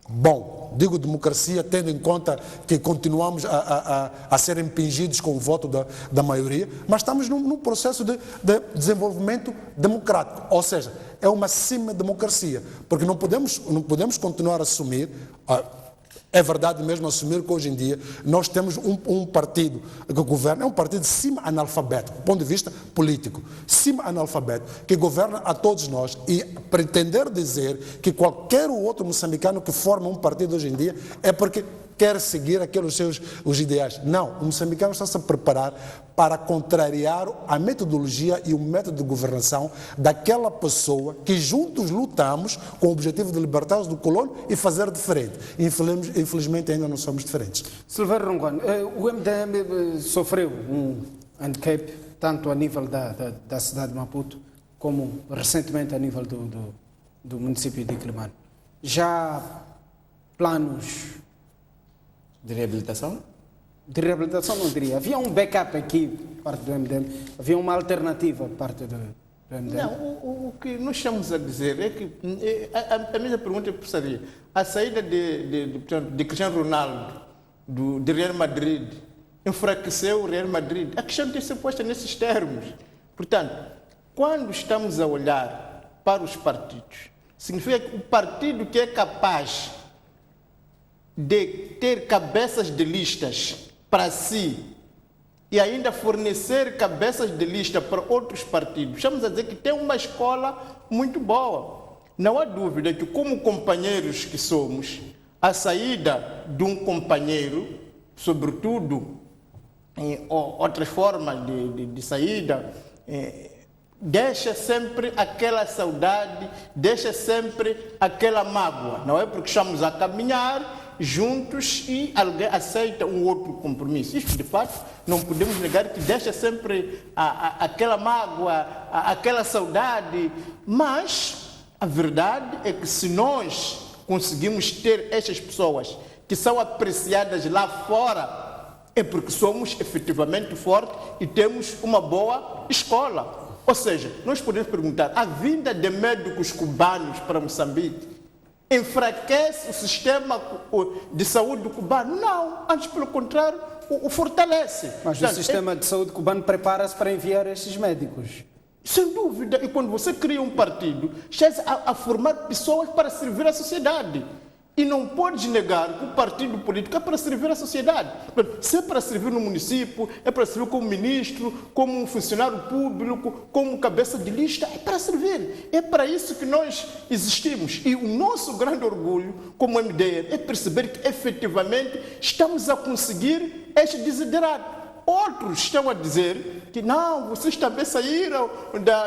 Bom, digo democracia tendo em conta que continuamos a ser impingidos com o voto da maioria, mas estamos num processo de desenvolvimento democrático, ou seja, é uma semi-democracia, porque não podemos continuar a assumir É verdade mesmo assumir que hoje em dia nós temos um partido que governa, é um partido semi-analfabeto, do ponto de vista político, semi-analfabeto, que governa a todos nós, e pretender dizer que qualquer outro moçambicano que forma um partido hoje em dia é porque quer seguir aqueles os ideais. Não, o moçambicano está-se a preparar para contrariar a metodologia e o método de governação daquela pessoa que juntos lutamos com o objetivo de libertar-nos do colono e fazer diferente. Infelizmente ainda não somos diferentes. Silveira Rongon, o MDM sofreu um handicap tanto a nível da cidade de Maputo como recentemente a nível do município de Quelimane. Já há planos De reabilitação? de reabilitação, não diria. Havia um backup aqui, parte do MDM, havia uma alternativa, parte do MDM. Não, o que nós estamos a dizer é que a minha pergunta seria: a saída de Cristiano Ronaldo de Real Madrid enfraqueceu o Real Madrid? A questão tem que ser posta nesses termos. Portanto, quando estamos a olhar para os partidos, significa que o partido que é capaz de ter cabeças de listas para si e ainda fornecer cabeças de lista para outros partidos, estamos a dizer que tem uma escola muito boa. Não há dúvida que, como companheiros que somos, a saída de um companheiro, sobretudo em outras formas de saída, deixa sempre aquela saudade, deixa sempre aquela mágoa. Não é porque estamos a caminhar juntos e alguém aceita um outro compromisso. Isto, de fato, não podemos negar que deixa sempre aquela mágoa, aquela saudade, mas a verdade é que se nós conseguimos ter estas pessoas que são apreciadas lá fora, é porque somos efetivamente fortes e temos uma boa escola. Ou seja, nós podemos perguntar: a vinda de médicos cubanos para Moçambique enfraquece o sistema de saúde cubano? Não, antes pelo contrário, o fortalece. Mas o sistema de saúde cubano prepara-se para enviar estes médicos. Sem dúvida, e quando você cria um partido, estás a formar pessoas para servir a sociedade. E não podes negar que o partido político é para servir a sociedade. Se é para servir no município, é para servir como ministro, como um funcionário público, como cabeça de lista, é para servir. É para isso que nós existimos. E o nosso grande orgulho como MDM é perceber que efetivamente estamos a conseguir este desiderato. Outros estão a dizer que não, vocês também saíram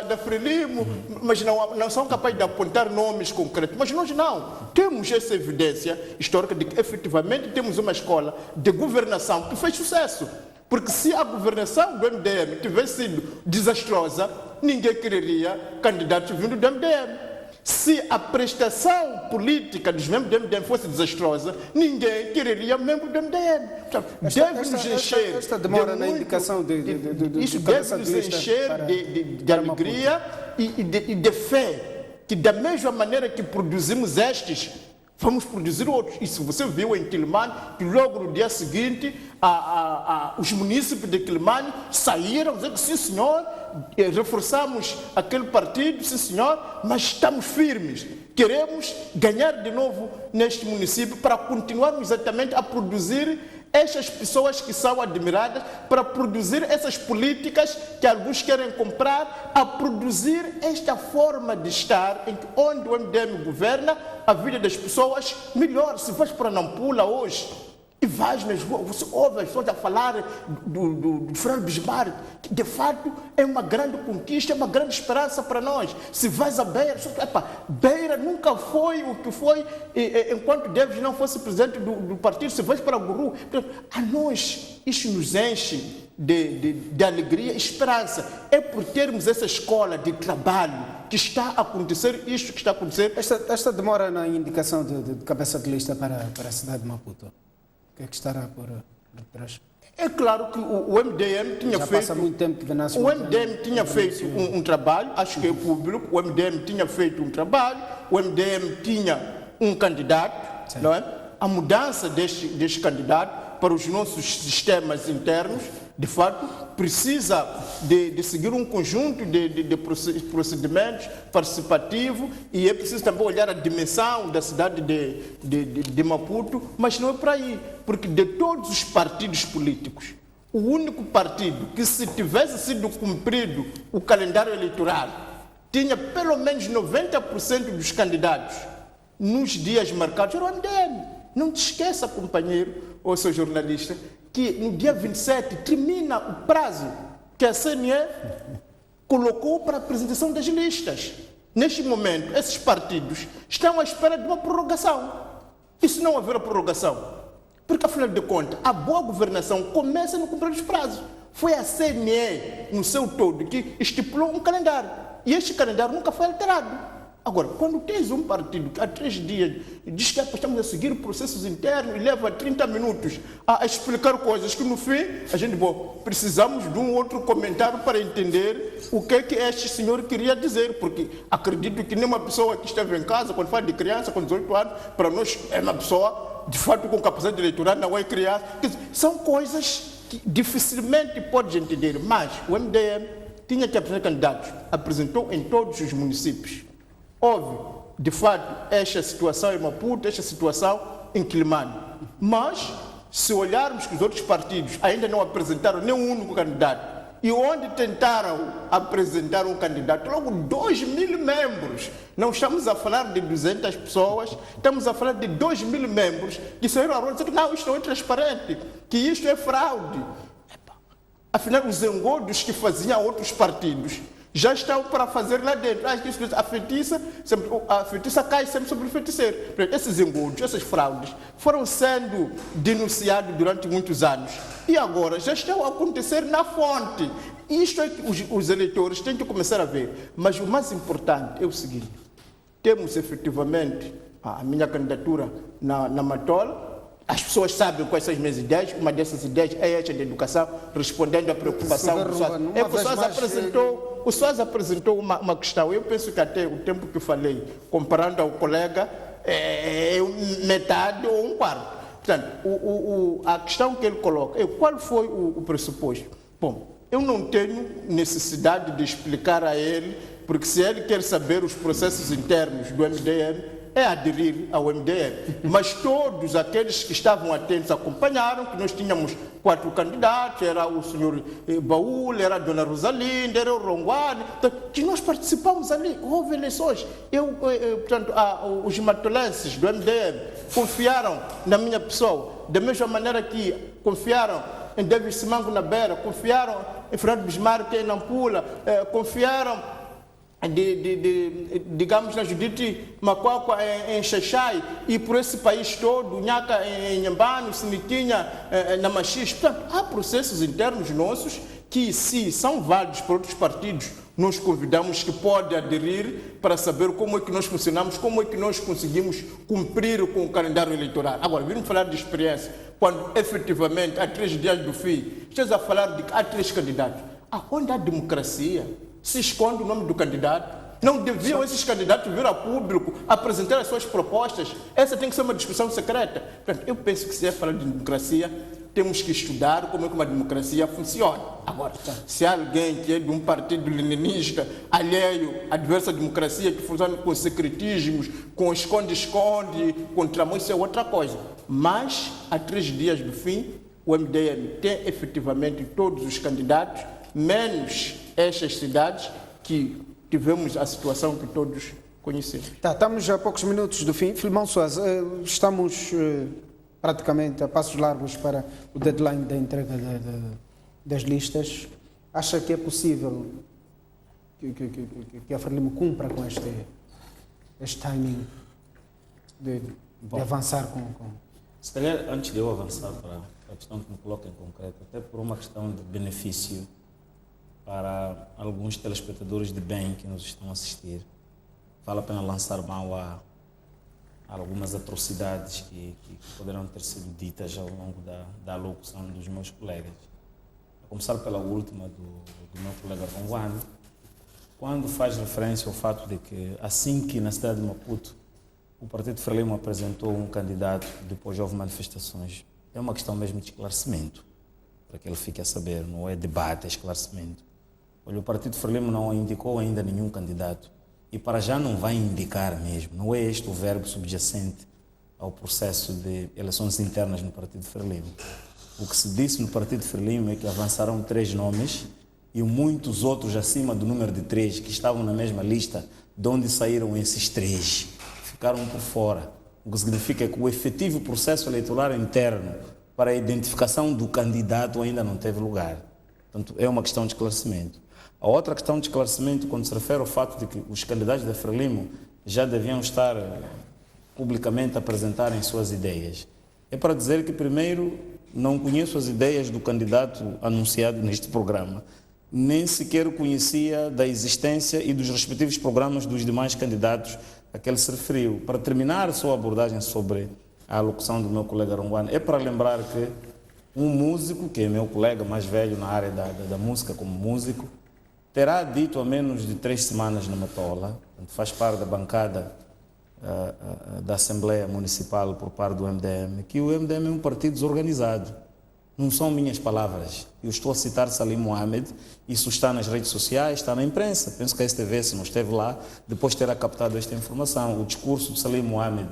da Frelimo, mas não são capazes de apontar nomes concretos. Mas nós não. Temos essa evidência histórica de que efetivamente temos uma escola de governação que fez sucesso. Porque se a governação do MDM tivesse sido desastrosa, ninguém quereria candidatos vindo do MDM. Se a prestação política dos membros do MDM fosse desastrosa, ninguém quereria membro do MDM. Deve-nos encher esta demora na indicação isso deve-nos encher de alegria e de fé, que da mesma maneira que produzimos estes, vamos produzir outros. E se você viu em Quelimane, que logo no dia seguinte, os munícipes de Quelimane saíram dizendo que sim, senhor, reforçamos aquele partido, sim, senhor, mas estamos firmes. Queremos ganhar de novo neste município para continuarmos exatamente a produzir estas pessoas que são admiradas, para produzir essas políticas que alguns querem comprar, a produzir esta forma de estar em que onde o MDM governa, a vida das pessoas melhor. Se vais para Nampula hoje e vais nas ruas, você ouve as pessoas a falar do Frei Bismarck, que de fato é uma grande conquista, é uma grande esperança para nós. Se vais a Beira, Beira nunca foi o que foi enquanto Davis não fosse presidente do partido. Se vais para Guru, a nós isso nos enche de alegria e esperança. É por termos essa escola de trabalho que está a acontecer isto que está a acontecer. Esta demora na indicação de cabeça de lista para a cidade de Maputo, o que é que estará por trás? É claro que o MDM tinha feito. Passa muito tempo de o MDM tinha feito um trabalho, acho que é público. O MDM tinha feito um trabalho, o MDM tinha um candidato, não é? A mudança deste candidato para os nossos sistemas internos de fato, precisa de seguir um conjunto de procedimentos participativos e é preciso também olhar a dimensão da cidade de Maputo, mas não é por aí, porque de todos os partidos políticos, o único partido que, se tivesse sido cumprido o calendário eleitoral, tinha pelo menos 90% dos candidatos nos dias marcados, era o MDM. Não te esqueça, companheiro ou seu jornalista, que no dia 27 termina o prazo que a CNE colocou para a apresentação das listas. Neste momento, esses partidos estão à espera de uma prorrogação. E se não houver a prorrogação? Porque, afinal de contas, a boa governação começa no cumprir os prazos. Foi a CNE, no seu todo, que estipulou um calendário. E este calendário nunca foi alterado. Agora, quando tens um partido que há 3 dias diz que estamos a seguir processos internos e leva 30 minutos a explicar coisas que, no fim, a gente, precisamos de um outro comentário para entender o que é que este senhor queria dizer, porque acredito que nenhuma pessoa que esteve em casa, quando fala de criança, com 18 anos, para nós é uma pessoa, de fato, com capacidade eleitoral, não é criança. Quer dizer, são coisas que dificilmente pode entender, mas o MDM tinha que apresentar candidatos, apresentou em todos os municípios. Houve, de fato, esta situação em Maputo, esta situação em Quilimane. Mas, se olharmos que os outros partidos ainda não apresentaram nenhum único candidato, e onde tentaram apresentar um candidato, logo 2.000 membros, não estamos a falar de 200 pessoas, estamos a falar de 2.000 membros que saíram à rua e disseram que não, isto não é transparente, que isto é fraude. Afinal, os engodos que faziam outros partidos já estão para fazer lá dentro. A feitiça cai sempre sobre o feiticeiro. Esses engodos, essas fraudes, foram sendo denunciados durante muitos anos. E agora já estão a acontecer na fonte. Isto é que os eleitores têm que começar a ver. Mas o mais importante é o seguinte: temos efetivamente a minha candidatura na Matola. As pessoas sabem quais são as minhas ideias. Uma dessas ideias é esta de educação, respondendo à preocupação do Soares. O Soares apresentou uma questão. Eu penso que até o tempo que falei, comparando ao colega, é metade ou um quarto. Portanto, a questão que ele coloca é qual foi o pressuposto. Bom, eu não tenho necessidade de explicar a ele, porque se ele quer saber os processos internos do MDM, é aderir ao MDM. Mas todos aqueles que estavam atentos acompanharam que nós tínhamos 4 candidatos, era o senhor Baúl, era a dona Rosalinda, era o Ronguane, que nós participamos ali, houve eleições. Portanto, os matolenses do MDM confiaram na minha pessoa, da mesma maneira que confiaram em David Simango na Beira, confiaram em Fernando Bismarck em Nampula, confiaram digamos, na Judite Macuacua em Xaixai e por esse país todo, Nhaca em Nhambano, Sinitinha na Machis. Portanto, há processos internos nossos que, se são válidos para outros partidos, nós convidamos que pode aderir para saber como é que nós funcionamos, como é que nós conseguimos cumprir com o calendário eleitoral. Agora, vimos falar de experiência, quando efetivamente, há 3 dias do fim, estamos a falar de que há 3 candidatos. Onde há democracia, se esconde o nome do candidato. Não deviam esses candidatos vir a público apresentar as suas propostas? Essa tem que ser uma discussão secreta. Portanto, eu penso que, se é falar de democracia, temos que estudar como é que uma democracia funciona. Agora, se há alguém que é de um partido leninista, alheio à diversa democracia, que funciona com secretismos, com esconde-esconde, com tramão, isso é outra coisa. Mas, há 3 dias do fim, o MDM tem efetivamente todos os candidatos, menos estas cidades que tivemos a situação que todos conhecemos. Estamos a poucos minutos do fim. Filimão Soares, estamos praticamente a passos largos para o deadline da entrega das listas. Acha que é possível que a Frelimo cumpra com este timing de avançar com... Se calhar, antes de eu avançar para a questão que me coloca em concreto, até por uma questão de benefício para alguns telespectadores de bem que nos estão a assistir, vale a pena lançar mão a algumas atrocidades que poderão ter sido ditas ao longo da locução dos meus colegas. A começar pela última do meu colega Ronguane, quando faz referência ao fato de que, assim que na cidade de Maputo o Partido Frelimo apresentou um candidato, depois houve manifestações, é uma questão mesmo de esclarecimento. para que ele fique a saber, não é debate, é esclarecimento. Olha, o Partido Frelimo não indicou ainda nenhum candidato e para já não vai indicar mesmo, não é este o verbo subjacente ao processo de eleições internas no Partido Frelimo. O que se disse no Partido Frelimo é que avançaram 3 nomes e muitos outros acima do número de 3 que estavam na mesma lista de onde saíram esses 3 ficaram por fora. O que significa que o efetivo processo eleitoral interno para a identificação do candidato ainda não teve lugar. Portanto, é uma questão de esclarecimento. A outra questão de esclarecimento, quando se refere ao fato de que os candidatos da Frelimo já deviam estar publicamente a apresentarem suas ideias, é para dizer que, primeiro, não conheço as ideias do candidato anunciado neste programa, nem sequer conhecia da existência e dos respectivos programas dos demais candidatos a que ele se referiu. Para terminar a sua abordagem sobre a alocução do meu colega Rongwan, é para lembrar que um músico, que é meu colega mais velho na área da música como músico, terá dito há menos de 3 semanas na Matola, faz parte da bancada da Assembleia Municipal por parte do MDM, que o MDM é um partido desorganizado. Não são minhas palavras. Eu estou a citar Salim Mohamed, isso está nas redes sociais, está na imprensa. Penso que a STV, se não esteve lá, depois terá captado esta informação. O discurso de Salim Mohamed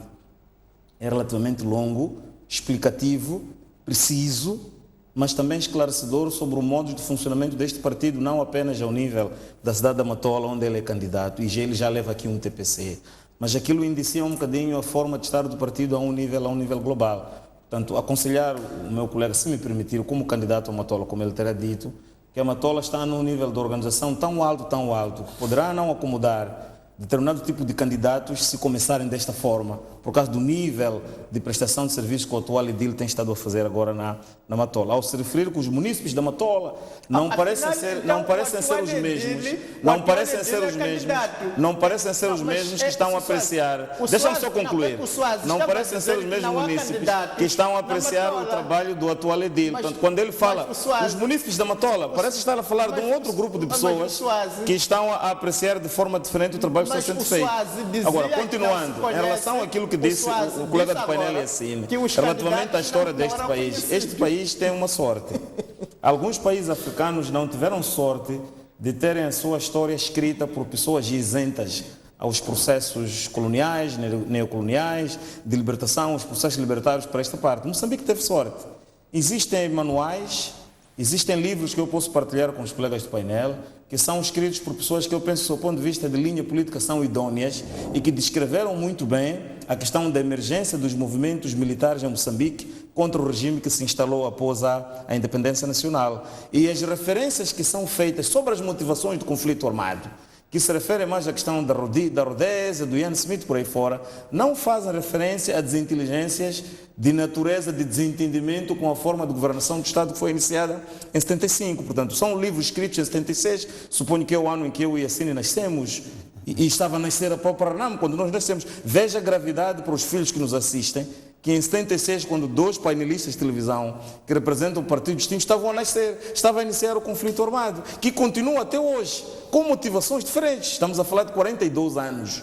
é relativamente longo, explicativo, preciso, mas também esclarecedor sobre o modo de funcionamento deste partido, não apenas ao nível da cidade da Matola, onde ele é candidato, e ele já leva aqui um TPC, mas aquilo indicia um bocadinho a forma de estar do partido a um nível global. Portanto, aconselhar o meu colega, se me permitir, como candidato a Matola, como ele terá dito, que a Matola está num nível de organização tão alto, que poderá não acomodar determinado tipo de candidatos se começarem desta forma, por causa do nível de prestação de serviços que o atual edil tem estado a fazer agora na Matola. Ao se referir que os munícipes da Matola não parecem ser os mesmos que estão a apreciar. Deixa-me só concluir. Não parecem ser os mesmos munícipes que estão a apreciar o trabalho do atual edil. Portanto, quando ele fala, os munícipes da Matola, parece estar a falar de um outro grupo de pessoas que estão a apreciar de forma diferente o trabalho que está sendo feito. Agora, continuando, em relação àquilo que disse o colega do painel Yassine, relativamente à história deste país, este país tem uma sorte. Alguns países africanos não tiveram sorte de terem a sua história escrita por pessoas isentas aos processos coloniais, neocoloniais, de libertação, os processos libertários para esta parte. Moçambique teve sorte. Existem manuais, existem livros que eu posso partilhar com os colegas do painel, que são escritos por pessoas que eu penso, do seu ponto de vista de linha política, são idôneas e que descreveram muito bem a questão da emergência dos movimentos militares em Moçambique contra o regime que se instalou após a independência nacional. E as referências que são feitas sobre as motivações do conflito armado, que se referem mais à questão da Rodésia, do Ian Smith, por aí fora, não fazem referência a desinteligências de natureza de desentendimento com a forma de governação do Estado que foi iniciada em 75. Portanto, são livros escritos em 76, suponho que é o ano em que eu e Yassine nascemos, e estava a nascer a própria RANAM quando nós nascemos. Veja a gravidade para os filhos que nos assistem, que em 76, quando 2 painelistas de televisão que representam o partido distinto estavam a nascer, estava a iniciar o conflito armado, que continua até hoje, com motivações diferentes. Estamos a falar de 42 anos.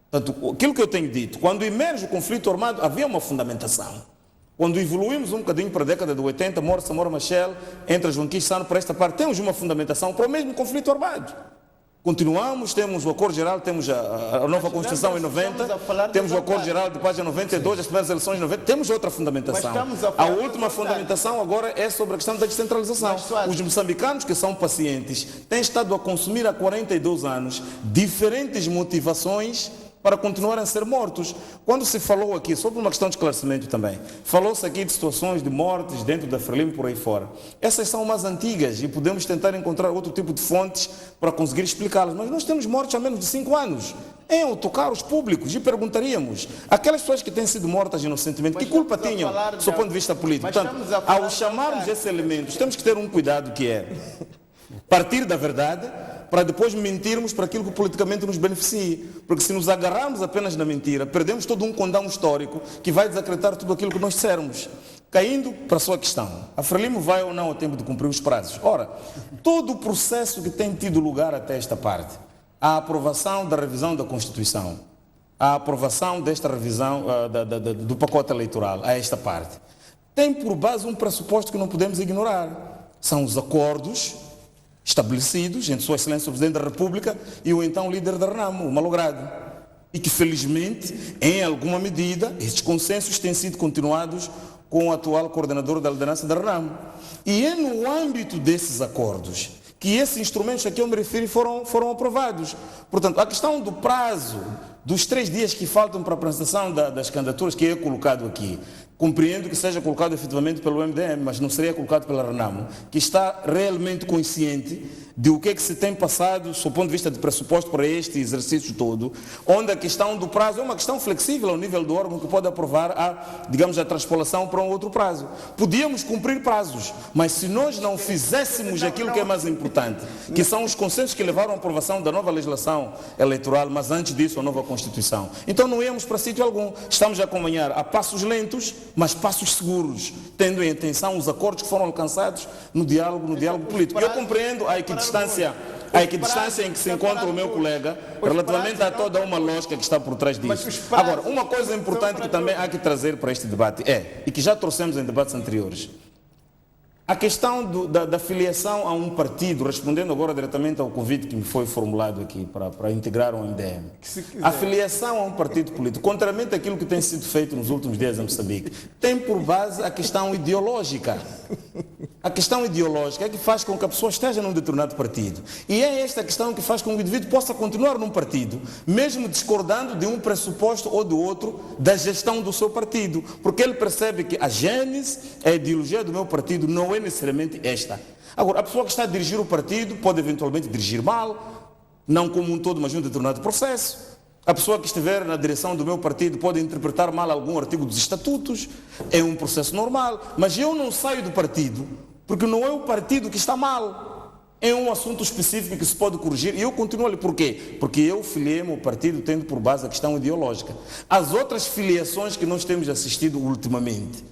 Portanto, aquilo que eu tenho dito, quando emerge o conflito armado, havia uma fundamentação. Quando evoluímos um bocadinho para a década de 80, Mora Samora Machel, entra João Quis Sano para esta parte, temos uma fundamentação para o mesmo conflito armado. Continuamos, temos o Acordo Geral, temos a nova Constituição em 90, temos o Acordo Geral de Paz em 92, as primeiras eleições em 90, temos outra fundamentação. A última fundamentação agora é sobre a questão da descentralização. Os moçambicanos que são pacientes têm estado a consumir há 42 anos diferentes motivações para continuarem a ser mortos. Quando se falou aqui, sobre uma questão de esclarecimento também, falou-se aqui de situações de mortes dentro da Frelimo por aí fora. Essas são mais antigas e podemos tentar encontrar outro tipo de fontes para conseguir explicá-las, mas nós temos mortes há menos de 5 anos. Em autocarros públicos, e perguntaríamos, aquelas pessoas que têm sido mortas inocentemente, que culpa tinham do seu ponto de vista político? Portanto, ao chamarmos esses elementos, temos que ter um cuidado que é partir da verdade, para depois mentirmos para aquilo que politicamente nos beneficie. Porque se nos agarrarmos apenas na mentira, perdemos todo um condão histórico que vai desacreditar tudo aquilo que nós dissermos. Caindo para a sua questão, a Frelimo vai ou não ao tempo de cumprir os prazos? Ora, todo o processo que tem tido lugar até esta parte, a aprovação da revisão da Constituição, a aprovação desta revisão do pacote eleitoral a esta parte, tem por base um pressuposto que não podemos ignorar. São os acordos estabelecidos entre Sua Excelência o Presidente da República e o então líder da Renamo, o Malogrado. E que, felizmente, em alguma medida, estes consensos têm sido continuados com o atual coordenador da liderança da Renamo. E é no âmbito desses acordos que esses instrumentos a que eu me referi foram aprovados. Portanto, a questão do prazo, dos 3 dias que faltam para a apresentação das candidaturas que é colocado aqui, compreendo que seja colocado efetivamente pelo MDM, mas não seria colocado pela Renamo, que está realmente consciente de o que é que se tem passado, do ponto de vista de pressuposto para este exercício todo, onde a questão do prazo é uma questão flexível ao nível do órgão que pode aprovar a transpolação para um outro prazo. Podíamos cumprir prazos, mas se nós não fizéssemos aquilo que é mais importante, que são os consensos que levaram à aprovação da nova legislação eleitoral, mas antes disso a nova Constituição, então não íamos para sítio algum. Estamos a acompanhar a passos lentos, mas passos seguros, tendo em atenção os acordos que foram alcançados no diálogo político. Eu compreendo a equidistância em que se encontra o meu colega relativamente a toda uma lógica que está por trás disso. Agora, uma coisa importante que também há que trazer para este debate e que já trouxemos em debates anteriores, a questão da filiação a um partido, respondendo agora diretamente ao convite que me foi formulado aqui para integrar um MDM. A filiação a um partido político, contrariamente àquilo que tem sido feito nos últimos dias em Moçambique, tem por base a questão ideológica. A questão ideológica é que faz com que a pessoa esteja num determinado partido. E é esta questão que faz com que o indivíduo possa continuar num partido, mesmo discordando de um pressuposto ou do outro da gestão do seu partido. Porque ele percebe que a gênese, a ideologia do meu partido não é necessariamente esta. Agora, a pessoa que está a dirigir o partido pode eventualmente dirigir mal, não como um todo, mas num determinado processo. A pessoa que estiver na direção do meu partido pode interpretar mal algum artigo dos estatutos, é um processo normal, mas eu não saio do partido, porque não é o partido que está mal, é um assunto específico que se pode corrigir e eu continuo ali. Por quê? Porque eu filiei-me ao partido tendo por base a questão ideológica. As outras filiações que nós temos assistido ultimamente,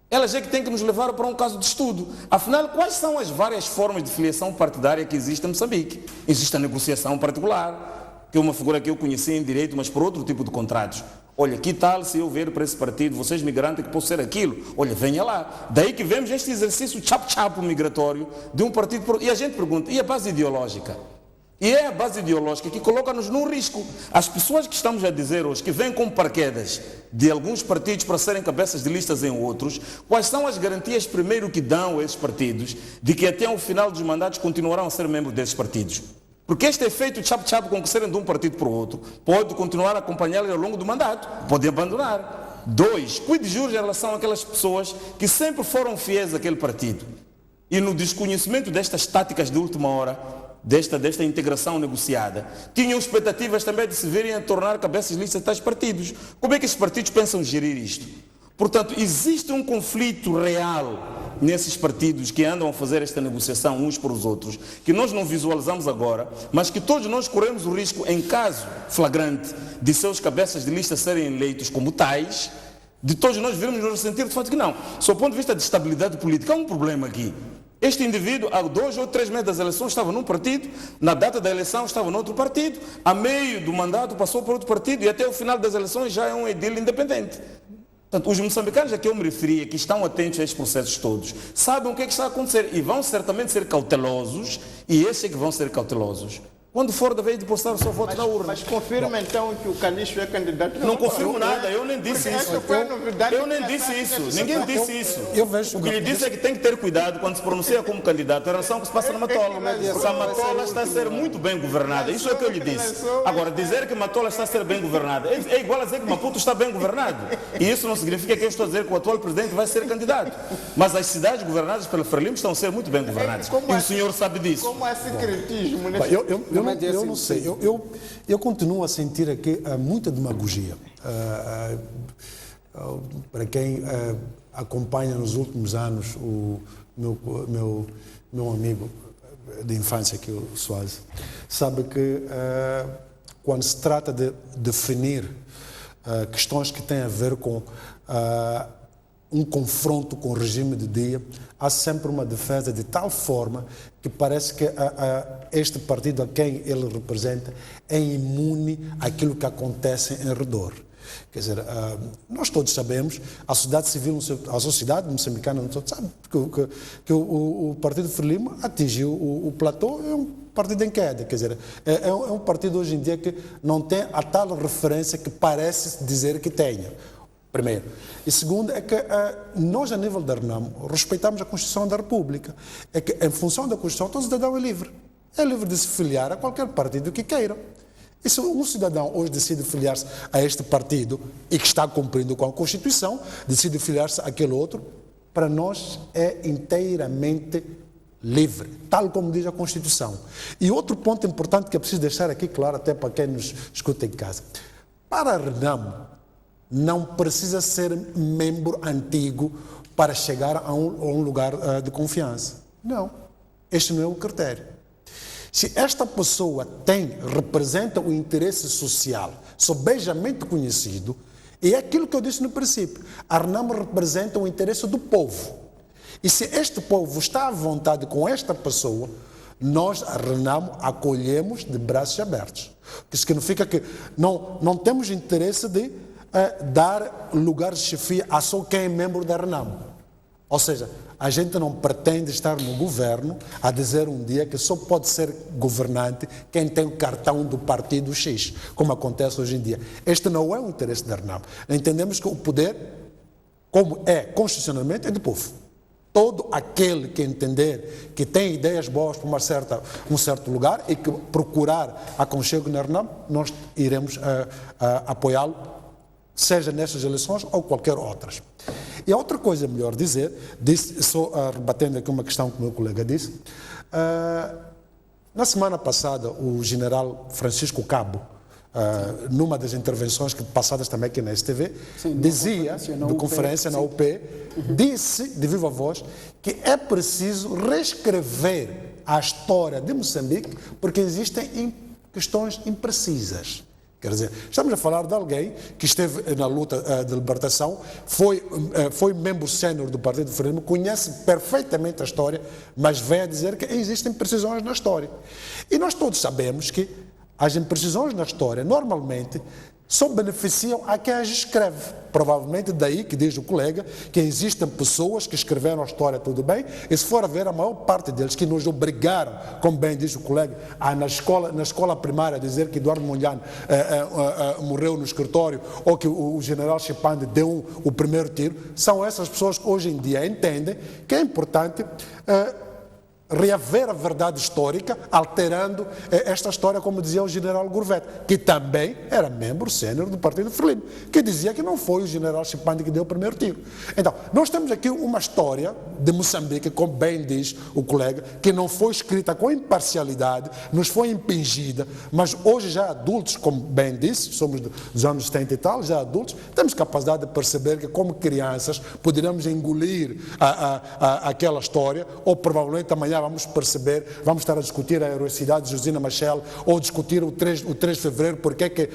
elas é que têm que nos levar para um caso de estudo. Afinal, quais são as várias formas de filiação partidária que existem em Moçambique? Existe a negociação particular, que é uma figura que eu conheci em direito, mas por outro tipo de contratos. Olha, que tal se eu ver para esse partido, vocês me garantem que posso ser aquilo? Olha, venha lá. Daí que vemos este exercício chap-chap migratório de um partido. E a gente pergunta, e a base ideológica? E é a base ideológica que coloca-nos num risco. As pessoas que estamos a dizer hoje, que vêm como paraquedas de alguns partidos para serem cabeças de listas em outros, quais são as garantias primeiro que dão a esses partidos de que até ao final dos mandatos continuarão a ser membros desses partidos? Porque este efeito de chap-chap com que serem de um partido para o outro pode continuar a acompanhá-lo ao longo do mandato, pode abandonar. 2, cuide juros em relação àquelas pessoas que sempre foram fiéis àquele partido e no desconhecimento destas táticas de última hora, desta integração negociada, tinham expectativas também de se verem a tornar cabeças de lista de tais partidos. Como é que esses partidos pensam gerir isto? Portanto, existe um conflito real nesses partidos que andam a fazer esta negociação uns para os outros, que nós não visualizamos agora, mas que todos nós corremos o risco, em caso flagrante, de seus cabeças de lista serem eleitos como tais, de todos nós virmos nos ressentir de fato que não. Sob o ponto de vista de estabilidade política, há um problema aqui. Este indivíduo, há 2 ou 3 meses das eleições, estava num partido, na data da eleição estava noutro partido, a meio do mandato passou para outro partido e até o final das eleições já é um edil independente. Portanto, os moçambicanos a que eu me referia, que estão atentos a estes processos todos, sabem o que é que está a acontecer e vão certamente ser cautelosos, e esses é que vão ser cautelosos quando for da vez de postar o seu voto na urna. Mas confirma então que o Calixto é candidato? Não confirmo nada, eu nem disse isso. Eu nem disse isso, ninguém disse isso. O que lhe disse é que tem que ter cuidado quando se pronuncia como candidato em relação ao que se passa na Matola. Porque a Matola está a ser muito bem governada, isso é o que eu lhe disse. Agora, dizer que Matola está a ser bem governada é igual a dizer que Maputo está bem governado. E isso não significa que eu estou a dizer que o atual presidente vai ser candidato. Mas as cidades governadas pela Frelimo estão a ser muito bem governadas. E o senhor sabe disso. Como há secretismo nesse... Eu não sei, eu continuo a sentir aqui muita demagogia. Para quem acompanha nos últimos anos o meu amigo de infância, que é o Soares, sabe que quando se trata de definir questões que têm a ver com um confronto com o regime de dia, há sempre uma defesa de tal forma que parece que este partido a quem ele representa é imune àquilo que acontece em redor. Quer dizer, nós todos sabemos, a sociedade civil, a sociedade moçambicana sabe que o Partido Frelimo atingiu o platô, é um partido em queda, quer dizer, é um partido hoje em dia que não tem a tal referência que parece dizer que tenha. Primeiro. E segundo é que nós, a nível da Renamo, respeitamos a Constituição da República. É que, em função da Constituição, todo cidadão é livre. É livre de se filiar a qualquer partido que queira. E se um cidadão hoje decide filiar-se a este partido e que está cumprindo com a Constituição, decide filiar-se àquele outro, para nós é inteiramente livre, tal como diz a Constituição. E outro ponto importante que é preciso deixar aqui claro, até para quem nos escuta em casa. Para a Renamo, não precisa ser membro antigo para chegar a um lugar de confiança. Não, este não é o critério. Se esta pessoa representa o interesse social, sobejamente conhecido, e é aquilo que eu disse no princípio, a Renamo representa o interesse do povo. E se este povo está à vontade com esta pessoa, nós, a Renamo, acolhemos de braços abertos. O que significa que não temos interesse de dar lugar de chefia a só quem é membro da Renamo. Ou seja, a gente não pretende estar no governo a dizer um dia que só pode ser governante quem tem o cartão do partido X, como acontece hoje em dia. Este não é o interesse da Renamo. Entendemos que o poder, como é constitucionalmente, é do povo. Todo aquele que entender que tem ideias boas para um certo lugar e que procurar aconchego na Renamo, nós iremos apoiá-lo, seja nestas eleições ou qualquer outras. E a outra coisa, melhor dizer, só rebatendo aqui uma questão que o meu colega disse, na semana passada o general Francisco Cabo, numa das intervenções passadas também aqui na STV, dizia, de conferência na UP, disse de viva voz que é preciso reescrever a história de Moçambique porque existem questões imprecisas. Quer dizer, estamos a falar de alguém que esteve na luta de libertação, foi membro sénior do Partido Frelimo, conhece perfeitamente a história, mas vem a dizer que existem imprecisões na história. E nós todos sabemos que as imprecisões na história, normalmente, só beneficiam a quem as escreve. Provavelmente daí que diz o colega que existem pessoas que escreveram a história tudo bem, e se for a ver a maior parte deles que nos obrigaram, como bem diz o colega, a na escola primária dizer que Eduardo Mondlane morreu no escritório ou que o general Chipande deu o primeiro tiro, são essas pessoas que hoje em dia entendem que é importante reaver a verdade histórica, alterando esta história, como dizia o general Gourvet, que também era membro sénior do Partido Frelimo, que dizia que não foi o general Chipande que deu o primeiro tiro. Então, nós temos aqui uma história de Moçambique, como bem diz o colega, que não foi escrita com imparcialidade, nos foi impingida, mas hoje já adultos, como bem disse, somos dos anos 70 e tal, já adultos, temos capacidade de perceber que como crianças poderíamos engolir aquela história, ou provavelmente amanhã vamos estar a discutir a heroicidade de Josina Machel ou discutir o 3 de fevereiro, porque é que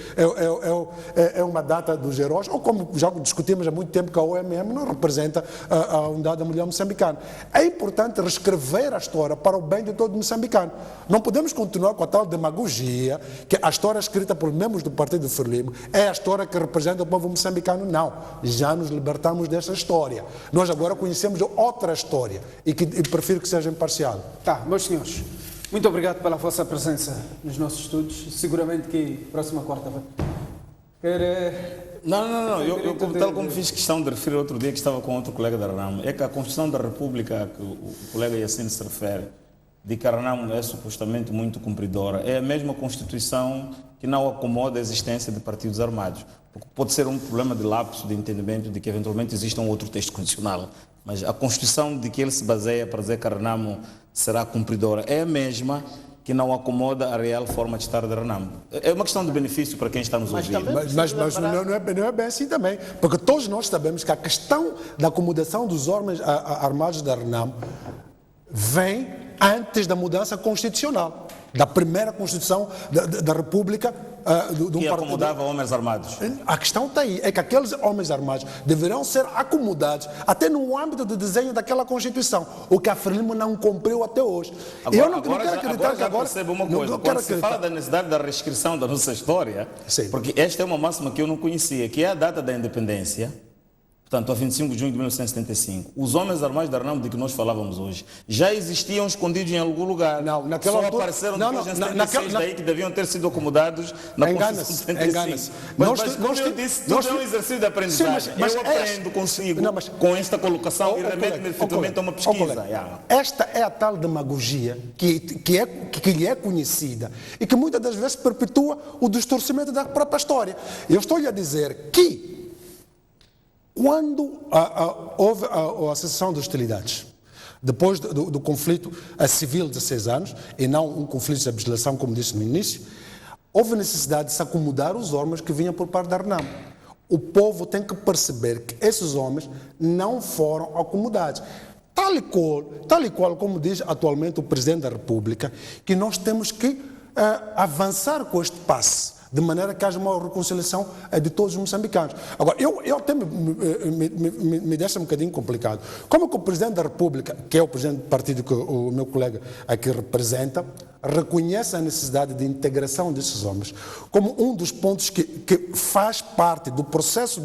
é uma data dos heróis, ou como já discutimos há muito tempo que a OMM não representa a unidade da mulher moçambicana. É importante reescrever a história para o bem de todo moçambicano. Não podemos continuar com a tal demagogia que a história escrita por membros do Partido Frelimo é a história que representa o povo moçambicano. Não. Já nos libertamos dessa história. Nós agora conhecemos outra história e prefiro que seja imparcial. Tá, meus senhores, muito obrigado pela vossa presença nos nossos estudos. Seguramente que próxima quarta-feira. Não. Eu tal como fiz questão de referir outro dia que estava com outro colega da Renamo, é que a Constituição da República, que o colega Yassine se refere, de que a Renamo é supostamente muito cumpridora, é a mesma Constituição que não acomoda a existência de partidos armados. Porque pode ser um problema de lapso de entendimento de que eventualmente existe um outro texto constitucional, mas a Constituição de que ele se baseia para dizer que a Renamo será cumpridora é a mesma que não acomoda a real forma de estar da Renamo. É uma questão de benefício para quem está nos ouvindo. Mas não é bem assim também, porque todos nós sabemos que a questão da acomodação dos órgãos armados da Renamo vem antes da mudança constitucional. da primeira Constituição da República. Que acomodava homens armados. A questão está aí, é que aqueles homens armados deverão ser acomodados até no âmbito do desenho daquela Constituição, o que a Frelimo não cumpriu até hoje. Eu não quero acreditar que agora percebo uma coisa, quando se fala da necessidade da reescrição da nossa história, sim, porque esta é uma máxima que eu não conhecia, que é a data da independência. Portanto, a 25 de junho de 1975, os homens armados da RENAMO de que nós falávamos hoje já existiam escondidos em algum lugar. Não, naquela só altura, apareceram depois em 76, daí que deviam ter sido acomodados na Constituição de 75. Mas como eu disse, tudo é um exercício de aprendizagem. Mas eu aprendo consigo com esta colocação e remete-me efetivamente a uma pesquisa. Esta é a tal demagogia que lhe é conhecida e que muitas das vezes perpetua o distorcimento da própria história. Eu estou-lhe a dizer que quando houve a cessação de hostilidades, depois do conflito civil de 6 anos, e não um conflito de legislação, como disse no início, houve necessidade de se acomodar os homens que vinham por parte da RENAMO. O povo tem que perceber que esses homens não foram acomodados. Tal e qual como diz atualmente o Presidente da República, que nós temos que avançar com este passo, de maneira que haja uma reconciliação de todos os moçambicanos. Agora, eu até me deixa um bocadinho complicado. Como que o Presidente da República, que é o Presidente do partido que o meu colega aqui representa, reconhece a necessidade de integração desses homens como um dos pontos que faz parte do processo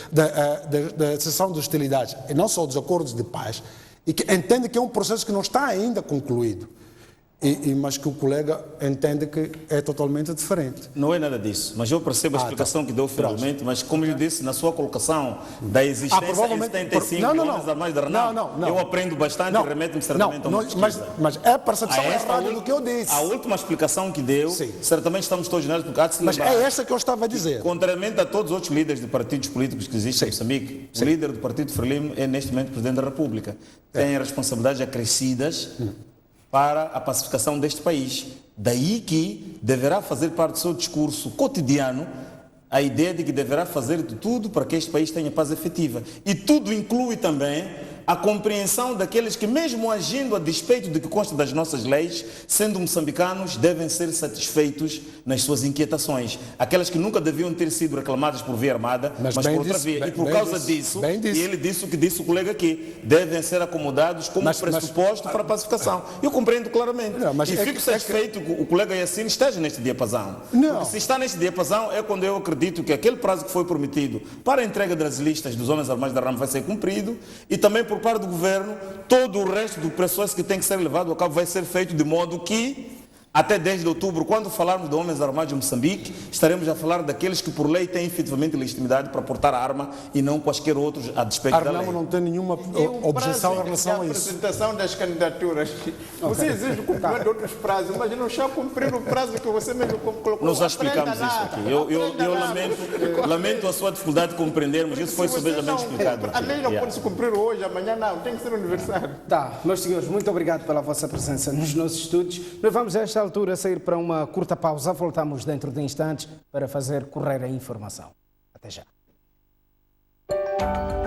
da cessão de hostilidades, e não só dos acordos de paz, e que entende que é um processo que não está ainda concluído. Mas que o colega entende que é totalmente diferente. Não é nada disso, mas eu percebo a explicação que deu finalmente, mas como eu disse, na sua colocação da existência em 75 de homens armados da RENAMO, eu aprendo bastante e remeto-me certamente a uma pesquisa. Mas é a percepção errada do que eu disse. A última explicação que deu, certamente estamos todos nós porque há de se lembrar. Mas é essa que eu estava a dizer. Contrariamente a todos os outros líderes de partidos políticos que existem em Moçambique, o líder do partido Frelimo é neste momento Presidente da República. Tem responsabilidades acrescidas para a pacificação deste país. Daí que deverá fazer parte do seu discurso cotidiano a ideia de que deverá fazer de tudo para que este país tenha paz efetiva. E tudo inclui também a compreensão daqueles que, mesmo agindo a despeito do que consta das nossas leis, sendo moçambicanos, devem ser satisfeitos nas suas inquietações. Aquelas que nunca deviam ter sido reclamadas por via armada, mas por outra via. E por causa disso, e ele disse o que disse o colega aqui, devem ser acomodados como pressuposto para a pacificação. Eu compreendo claramente. E fico satisfeito que o colega Yassine esteja neste diapasão. Porque se está neste diapasão é quando eu acredito que aquele prazo que foi prometido para a entrega das listas dos homens armados da RENAMO vai ser cumprido e também por parte do governo, todo o resto do processo que tem que ser levado a cabo vai ser feito de modo que, até 10 de outubro, quando falarmos de homens armados de Moçambique, estaremos a falar daqueles que por lei têm efetivamente legitimidade para portar a arma e não quaisquer outros a despeito da lei. A RENAMO não tem nenhuma objeção em relação a isso. A apresentação das candidaturas. Você exige o cumprimento de outros prazos, mas não está cumprindo o prazo que você mesmo colocou. Nós já explicamos isso aqui. Eu lamento a sua dificuldade de compreendermos. Isso foi subejamente explicado. A lei não pode se cumprir hoje, amanhã não. Tem que ser universal. Tá, meus senhores, muito obrigado pela vossa presença nos nossos estúdios. Nós vamos a esta altura sair para uma curta pausa. Voltamos dentro de instantes para fazer correr a informação. Até já.